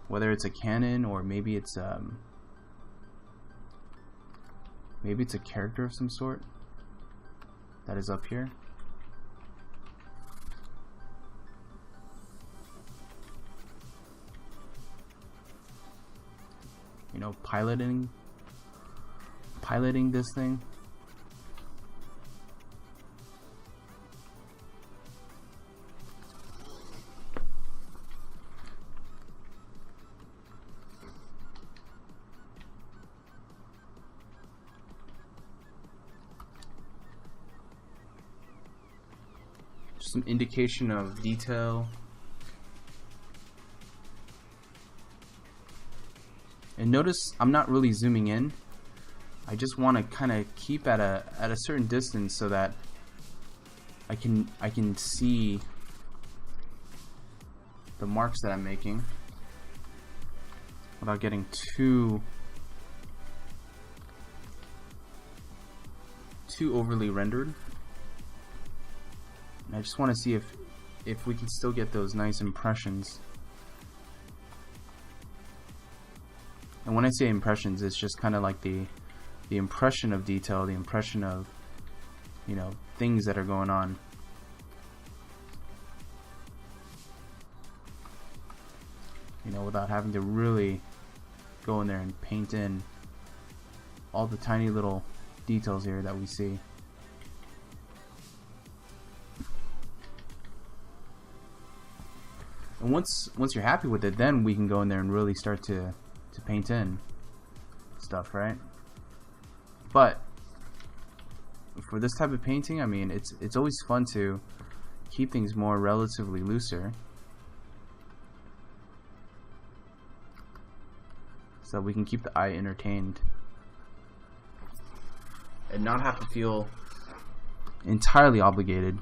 whether it's a cannon or maybe it's a character of some sort that is up here. You know, piloting this thing. some indication of detail. And notice I'm not really zooming in. I just want to kind of keep at a certain distance so that I can see the marks that I'm making without getting too overly rendered. And I just want to see if we can still get those nice impressions. And when I say impressions, it's just kind of like the impression of detail, the impression of, you know, things that are going on. You know, without having to really go in there and paint in all the tiny little details here that we see. And once you're happy with it, then we can go in there and really start to paint in stuff, right? But for this type of painting, I mean, it's always fun to keep things more relatively looser, so that we can keep the eye entertained and not have to feel entirely obligated.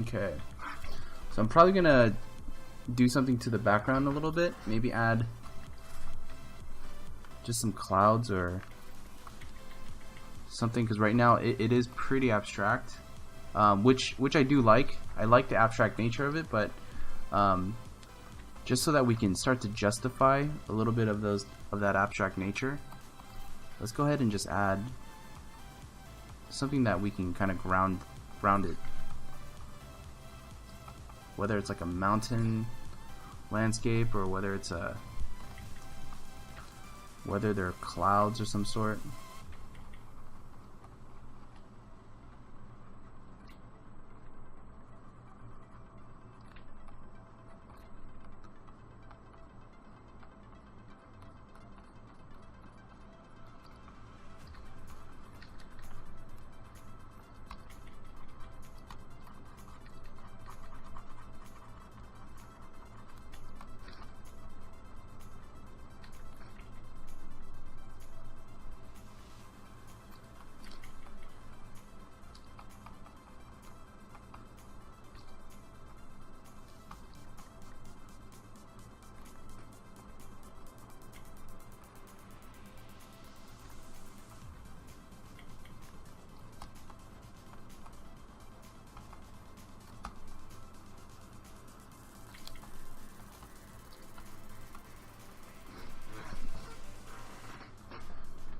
Okay, so I'm probably gonna do something to the background a little bit, maybe add just some clouds or something, because right now it is pretty abstract, which I do like. I like the abstract nature of it, but just so that we can start to justify a little bit of that abstract nature, let's go ahead and just add something that we can kind of ground it. Whether it's like a mountain landscape or whether they're clouds of some sort.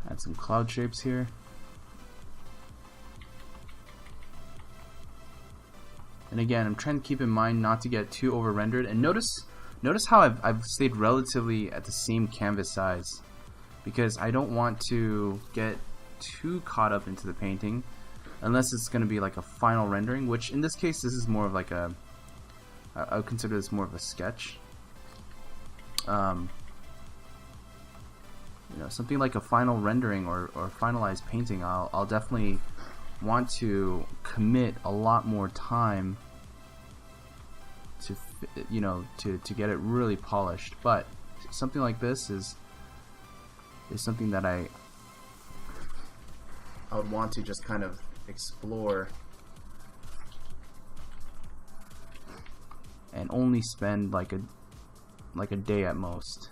Add some cloud shapes here. And again, I'm trying to keep in mind not to get too over rendered. And notice how I've stayed relatively at the same canvas size, because I don't want to get too caught up into the painting unless it's going to be like a final rendering, which in this case this is more of like I would consider this more of a sketch. You know, something like a final rendering or finalized painting, I'll definitely want to commit a lot more time to, you know, to get it really polished. But something like this is something that I would want to just kind of explore and only spend like a day at most.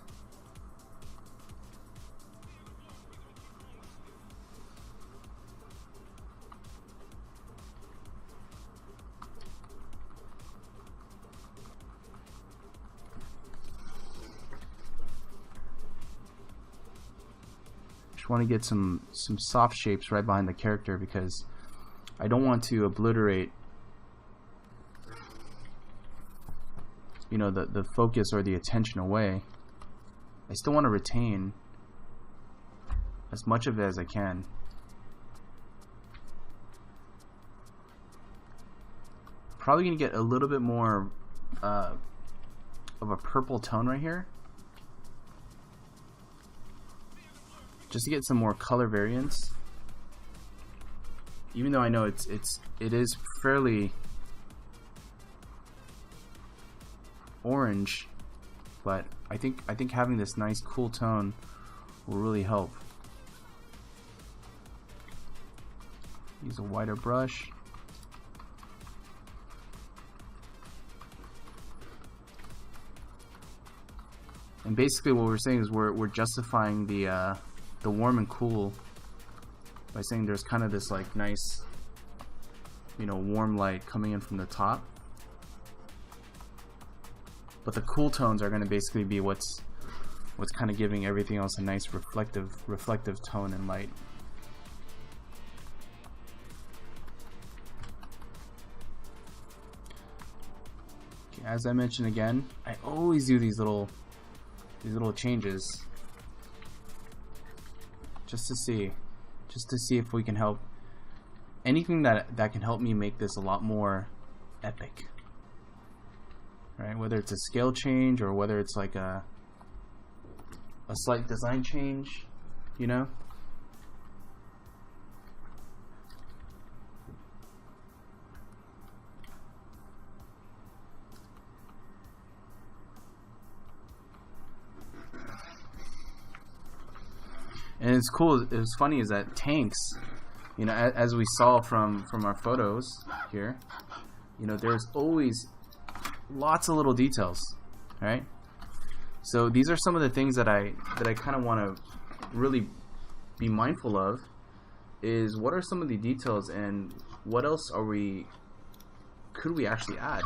want to get some soft shapes right behind the character because I don't want to obliterate, you know, the focus or the attention away. I still want to retain as much of it as I can. Probably gonna get a little bit more of a purple tone right here, just to get some more color variance. Even though I know it is fairly orange, but I think having this nice cool tone will really help. Use a wider brush. And basically what we're saying is we're justifying the warm and cool by saying there's kind of this like nice, you know, warm light coming in from the top, but the cool tones are going to basically be what's kind of giving everything else a nice reflective tone and light. Okay, as I mentioned again, I always do these little changes just to see if we can help anything that can help me make this a lot more epic, right? Whether it's a scale change or whether it's like a slight design change, you know. And it's cool. It was funny is that tanks, you know, as we saw from our photos here, you know, there's always lots of little details, right? So these are some of the things that I kind of want to really be mindful of. Is what are some of the details and what else could we actually add?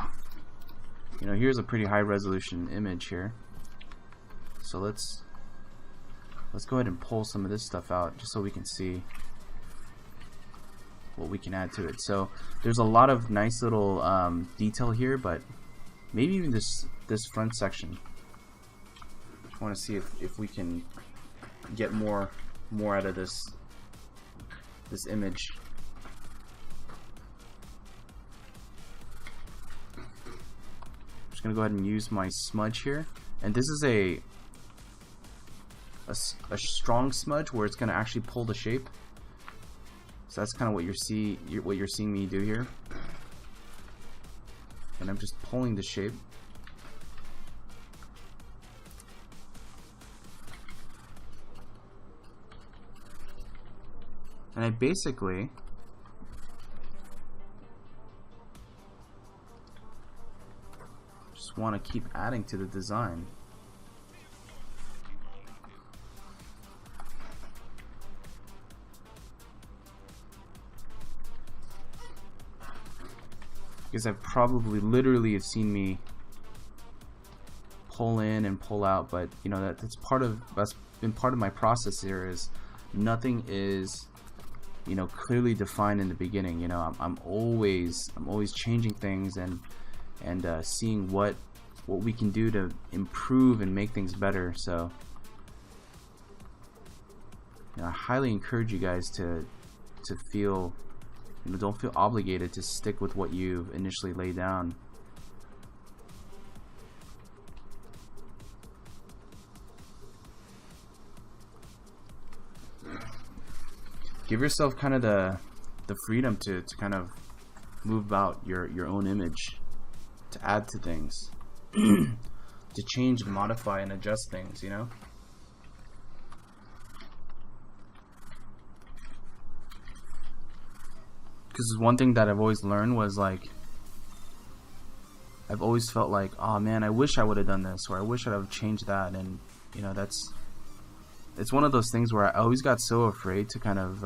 You know, here's a pretty high resolution image here. So let's go ahead and pull some of this stuff out just so we can see what we can add to it. So there's a lot of nice little detail here, but maybe even this front section. Just want to see if we can get more out of this image. I'm just gonna go ahead and use my smudge here, and this is a strong smudge where it's going to actually pull the shape. So that's kind of what you're seeing me do here. And I'm just pulling the shape. And I basically just want to keep adding to the design. Because I've probably literally have seen me pull in and pull out, but you know that's been part of my process here. Is nothing is, you know, clearly defined in the beginning. You know, I'm always changing things and seeing what we can do to improve and make things better. So, you know, I highly encourage you guys to feel, you know, don't feel obligated to stick with what you've initially laid down. Give yourself kind of the freedom to kind of move about your own image, to add to things, to change and modify and adjust things, you know? Because one thing that I've always learned was, like, I've always felt like, oh man, I wish I would have done this, or I wish I'd have changed that. And you know, it's one of those things where I always got so afraid to kind of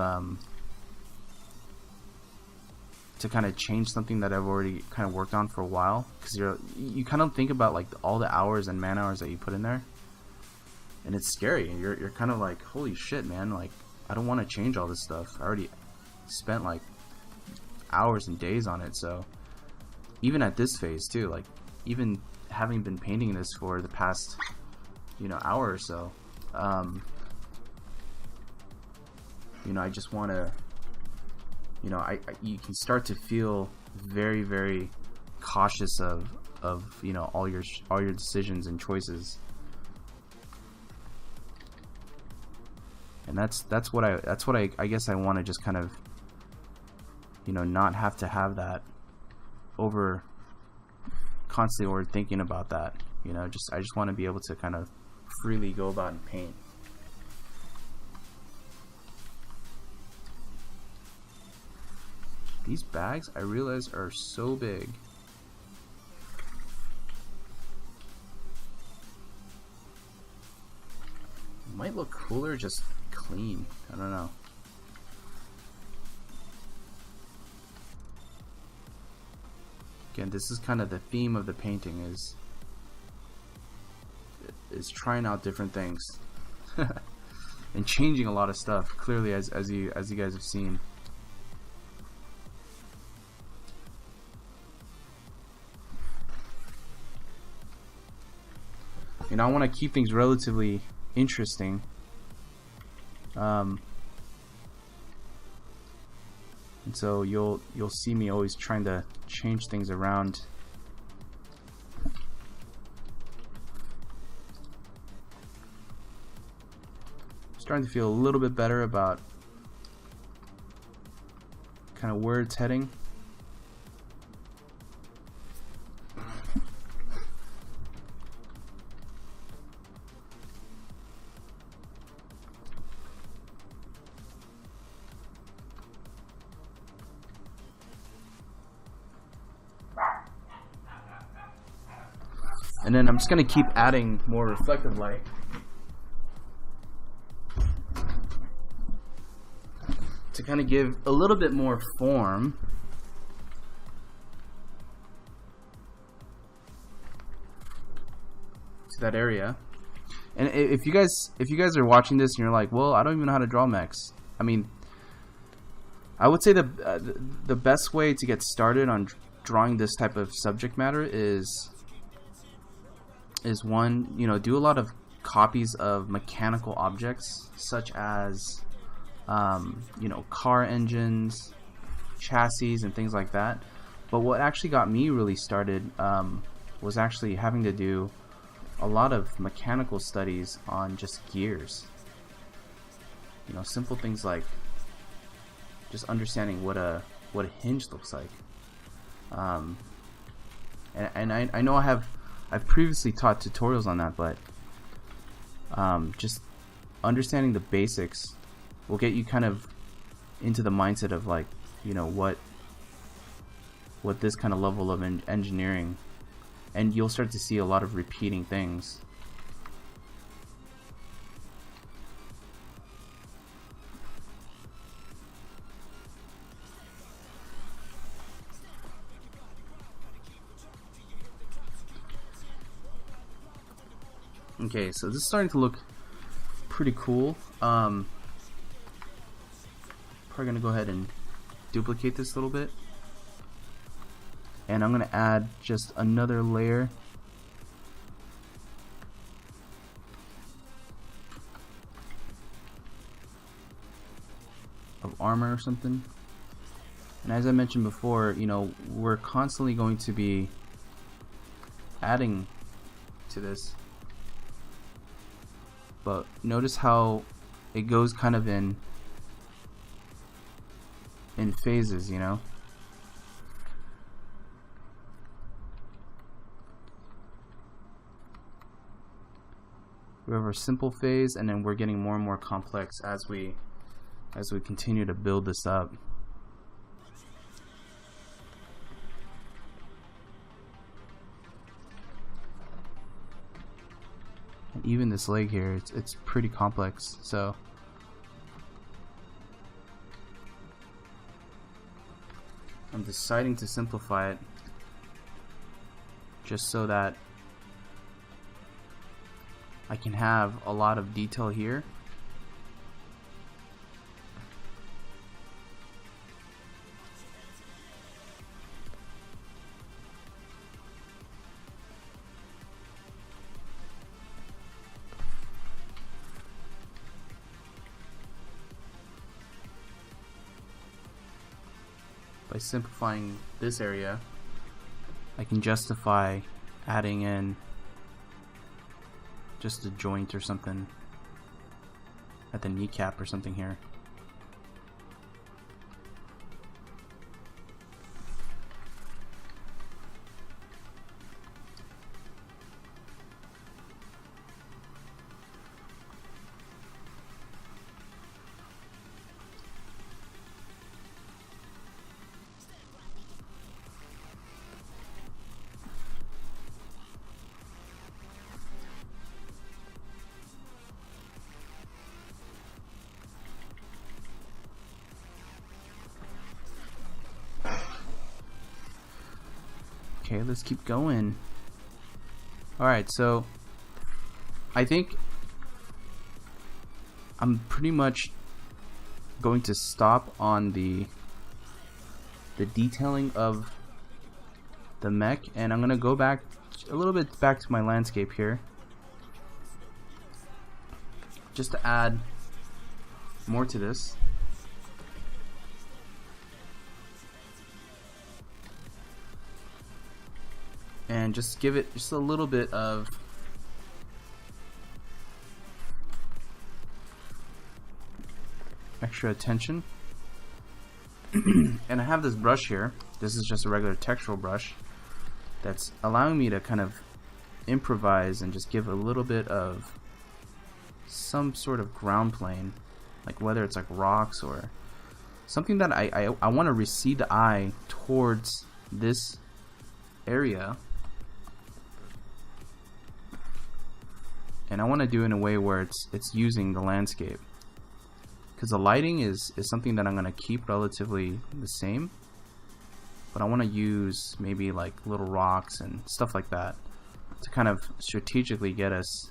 change something that I've already kind of worked on for a while, because you kind of think about like all the hours and man hours that you put in there, and it's scary. You're kind of like, holy shit, man, like I don't want to change all this stuff. I already spent like hours and days on it. So even at this phase too, like even having been painting this for the past, you know, hour or so, you know, I just want to, you know, you can start to feel very, very cautious of you know, all your decisions and choices. And that's what I guess I want to just kind of, you know, not have to have that constantly overthinking about that, you know. I just want to be able to kind of freely go about and paint. These bags, I realize, are so big. Might look cooler just clean. I don't know. Again, this is kind of the theme of the painting, is trying out different things and changing a lot of stuff. Clearly, as you guys have seen. You know, I want to keep things relatively interesting. And so you'll see me always trying to change things around. Starting to feel a little bit better about kind of where it's heading. And then I'm just going to keep adding more reflective light. To kind of give a little bit more form to that area. And if you guys are watching this and you're like, well, I don't even know how to draw mechs. I mean, I would say the best way to get started on drawing this type of subject matter is one, you know, do a lot of copies of mechanical objects, such as you know, car engines, chassis, and things like that. But what actually got me really started was actually having to do a lot of mechanical studies on just gears. You know, simple things like just understanding what a hinge looks like. And I know I've previously taught tutorials on that, but just understanding the basics will get you kind of into the mindset of, like, you know, what this kind of level of engineering, and you'll start to see a lot of repeating things. Okay, so this is starting to look pretty cool. Probably gonna go ahead and duplicate this a little bit, and I'm gonna add just another layer of armor or something. And as I mentioned before, you know, we're constantly going to be adding to this. But notice how it goes kind of in phases, you know. We have our simple phase, and then we're getting more and more complex as we continue to build this up. And even this leg here, it's pretty complex, so I'm deciding to simplify it just so that I can have a lot of detail here, by simplifying this area, I can justify adding in just a joint or something at the kneecap or something here. Okay, let's keep going. Alright, so I think I'm pretty much going to stop on the detailing of the mech, and I'm gonna go back a little bit back to my landscape here just to add more to this. And just give it just a little bit of extra attention. And I have this brush here. This is just a regular textural brush that's allowing me to kind of improvise and just give a little bit of some sort of ground plane, like whether it's like rocks or something that I want to recede the eye towards this area. And I want to do it in a way where it's using the landscape, because the lighting is something that I'm going to keep relatively the same, but I want to use maybe like little rocks and stuff like that to kind of strategically get us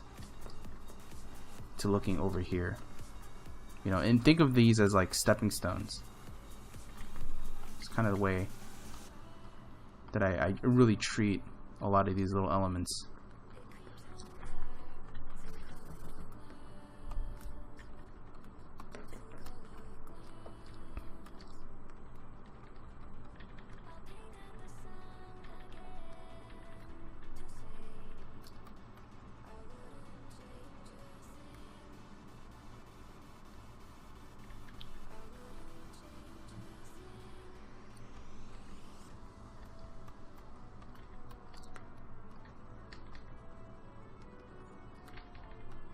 to looking over here, you know, and think of these as like stepping stones. It's kind of the way that I really treat a lot of these little elements.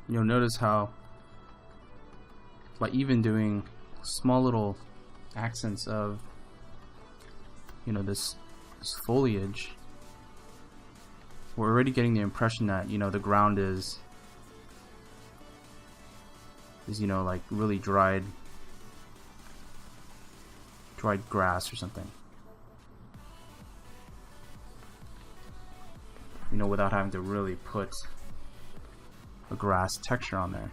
You'll notice how by even doing small little accents of, you know, this foliage, we're already getting the impression that, you know, the ground is you know, like really dried grass or something, you know, without having to really put a grass texture on there.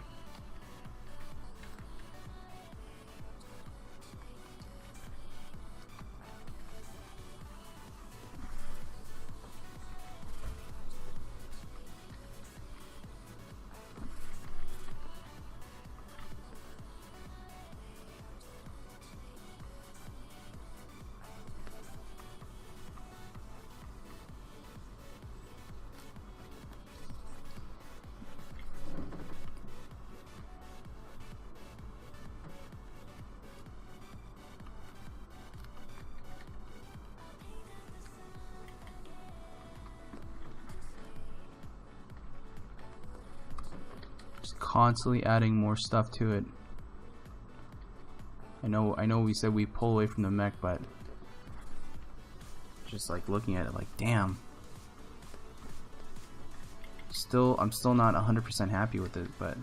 Constantly adding more stuff to it. I know we said we pull away from the mech, but just like looking at it like, damn. I'm still not 100% happy with it, but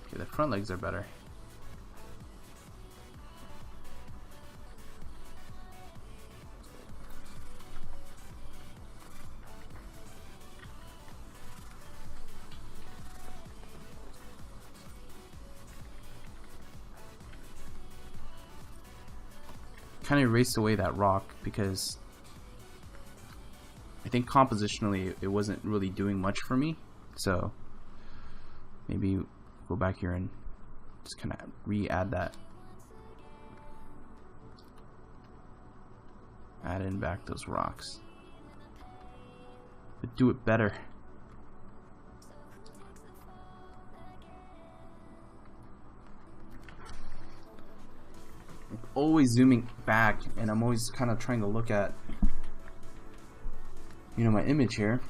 okay, the front legs are better. Kind of erased away that rock because I think compositionally it wasn't really doing much for me, so maybe go back here and just kind of re-add that. Add in back those rocks. But do it better. I'm always zooming back, and I'm always kind of trying to look at, you know, my image here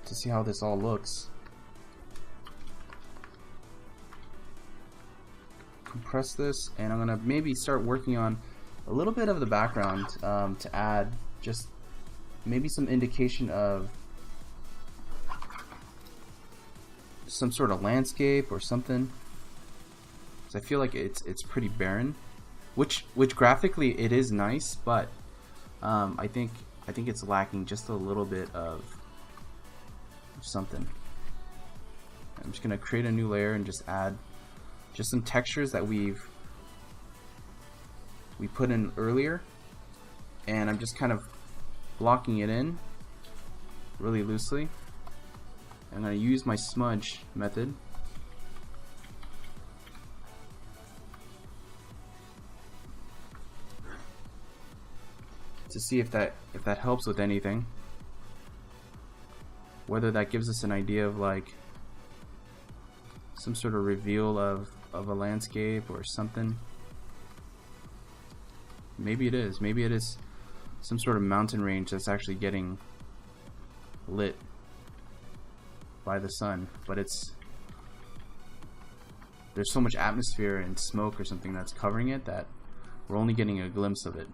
to see how this all looks. Compress this, and I'm gonna maybe start working on a little bit of the background to add just maybe some indication of some sort of landscape or something. So I feel like it's pretty barren, which graphically it is nice, but I think it's lacking just a little bit of something. I'm just gonna create a new layer and just add just some textures that we put in earlier, and I'm just kind of blocking it in really loosely. I'm going to use my smudge method to see if that helps with anything, whether that gives us an idea of like some sort of reveal of a landscape or something. Maybe it is. Maybe it is some sort of mountain range that's actually getting lit by the sun, but there's so much atmosphere and smoke or something that's covering it that we're only getting a glimpse of it.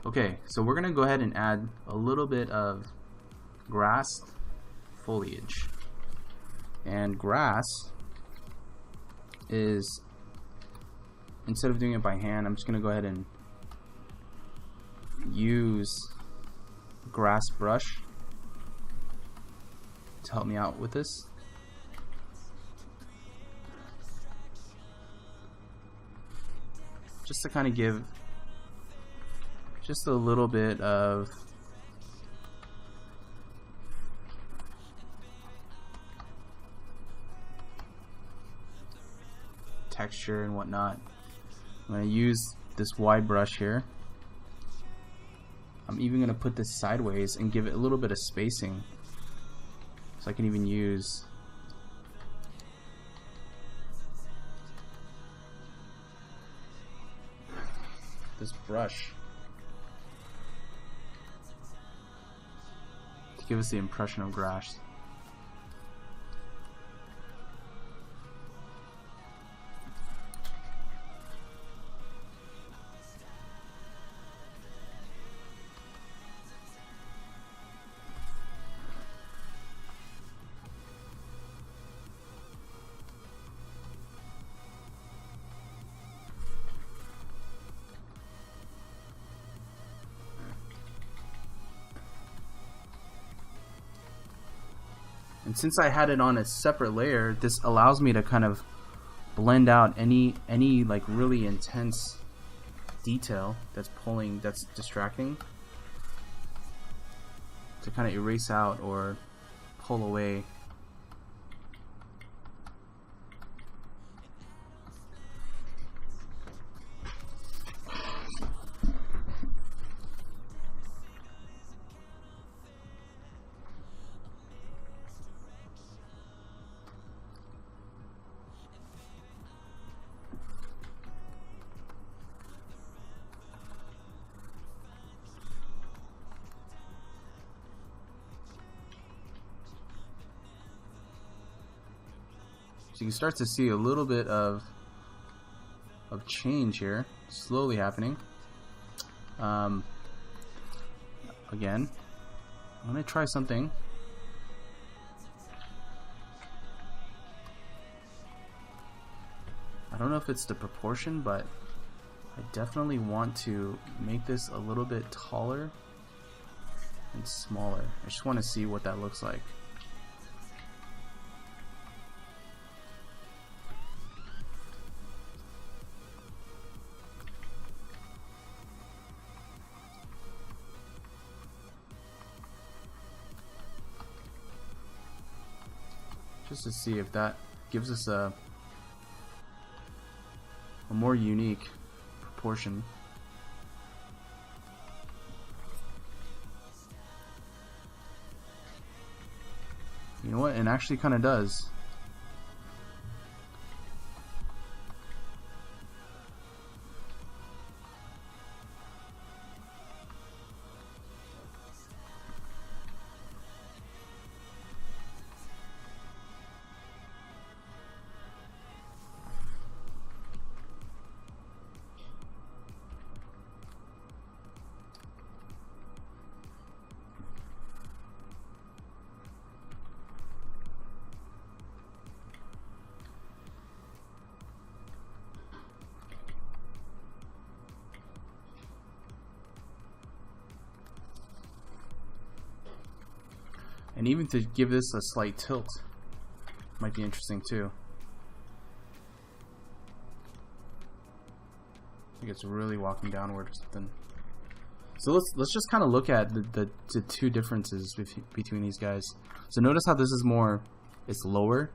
Okay, so we're gonna go ahead and add a little bit of grass foliage. And grass is, instead of doing it by hand, I'm just gonna go ahead and use grass brush to help me out with this. Just to kind of give just a little bit of texture and whatnot. I'm going to use this wide brush here. I'm even going to put this sideways and give it a little bit of spacing, so I can even use this brush to give us the impression of grass. And since I had it on a separate layer, this allows me to kind of blend out any like really intense detail that's distracting, to kind of erase out or pull away. So you can start to see a little bit of change here, slowly happening. Again, I'm going to try something. I don't know if it's the proportion, but I definitely want to make this a little bit taller and smaller. I just want to see what that looks like. Just to see if that gives us a more unique proportion. You know what? It actually kind of does. And even to give this a slight tilt might be interesting too. I think it's really walking downward or something. So let's just kind of look at the two differences between these guys. So notice how this is more, it's lower,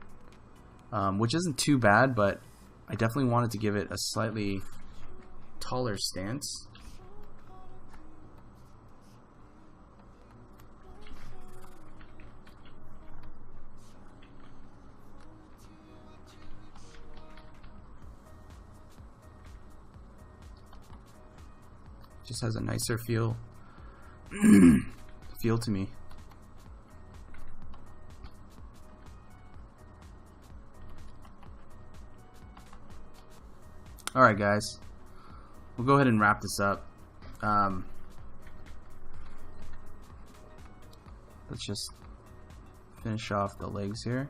which isn't too bad, but I definitely wanted to give it a slightly taller stance. Just has a nicer feel to me. Alright guys, we'll go ahead and wrap this up. Let's just finish off the legs here.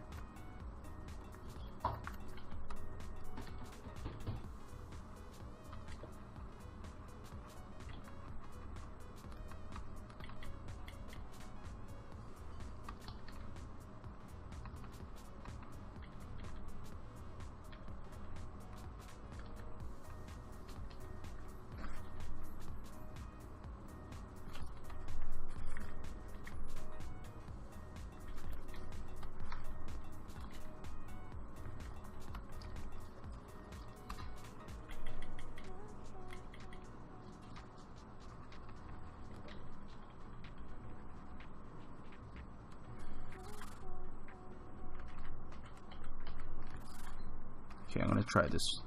Okay, I'm gonna try this.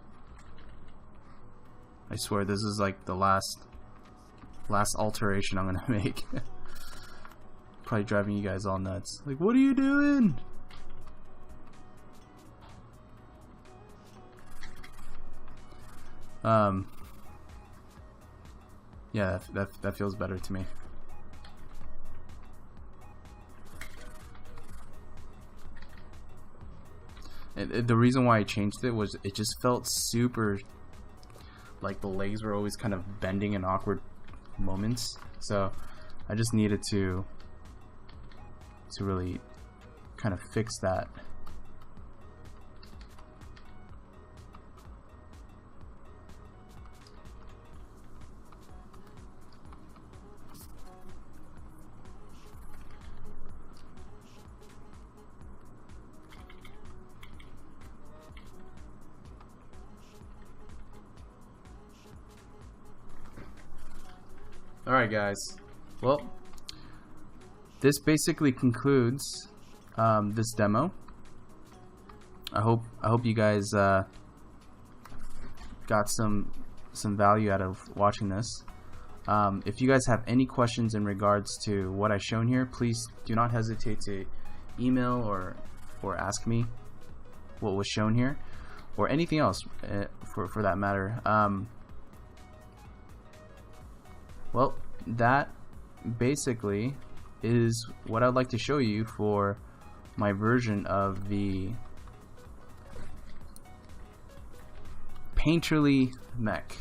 I swear this is like the last alteration I'm gonna make. Probably driving you guys all nuts. Like, what are you doing? Yeah, that feels better to me. The reason why I changed it was it just felt super, like the legs were always kind of bending in awkward moments. So I just needed to really kind of fix that. Alright guys, well, this basically concludes this demo. I hope you guys got some value out of watching this. If you guys have any questions in regards to what I've shown here, please do not hesitate to email or ask me what was shown here, or anything else for that matter. Well, that basically is what I'd like to show you for my version of the Painterly Mech.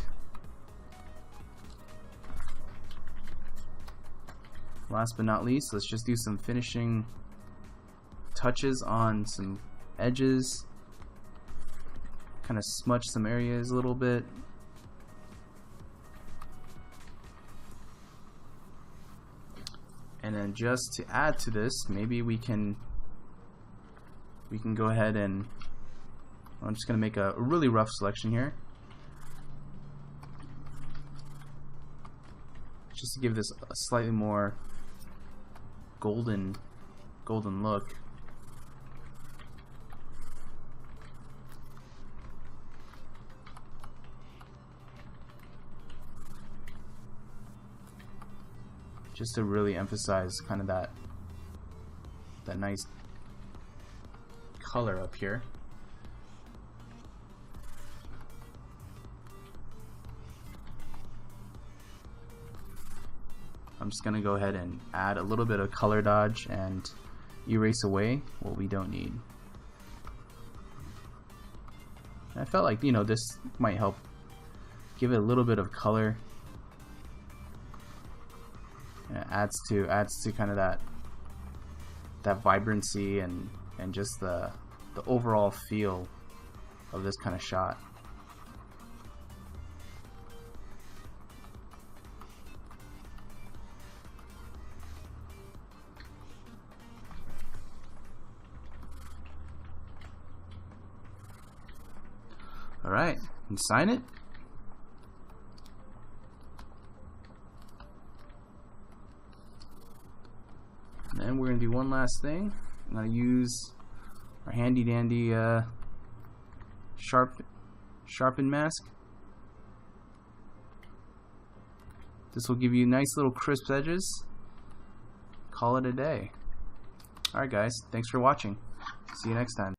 Last but not least, let's just do some finishing touches on some edges. Kind of smudge some areas a little bit. And then just to add to this, maybe we can go ahead and I'm just going to make a really rough selection here, just to give this a slightly more golden look. Just to really emphasize kind of that nice color up here. I'm just gonna go ahead and add a little bit of color dodge and erase away what we don't need. And I felt like, you know, this might help give it a little bit of color. And it adds to kind of that vibrancy and just the overall feel of this kind of shot. Alright, and sign it. And then we're going to do one last thing. I'm going to use our handy dandy sharpen mask. This will give you nice little crisp edges. Call it a day. Alright guys, thanks for watching. See you next time.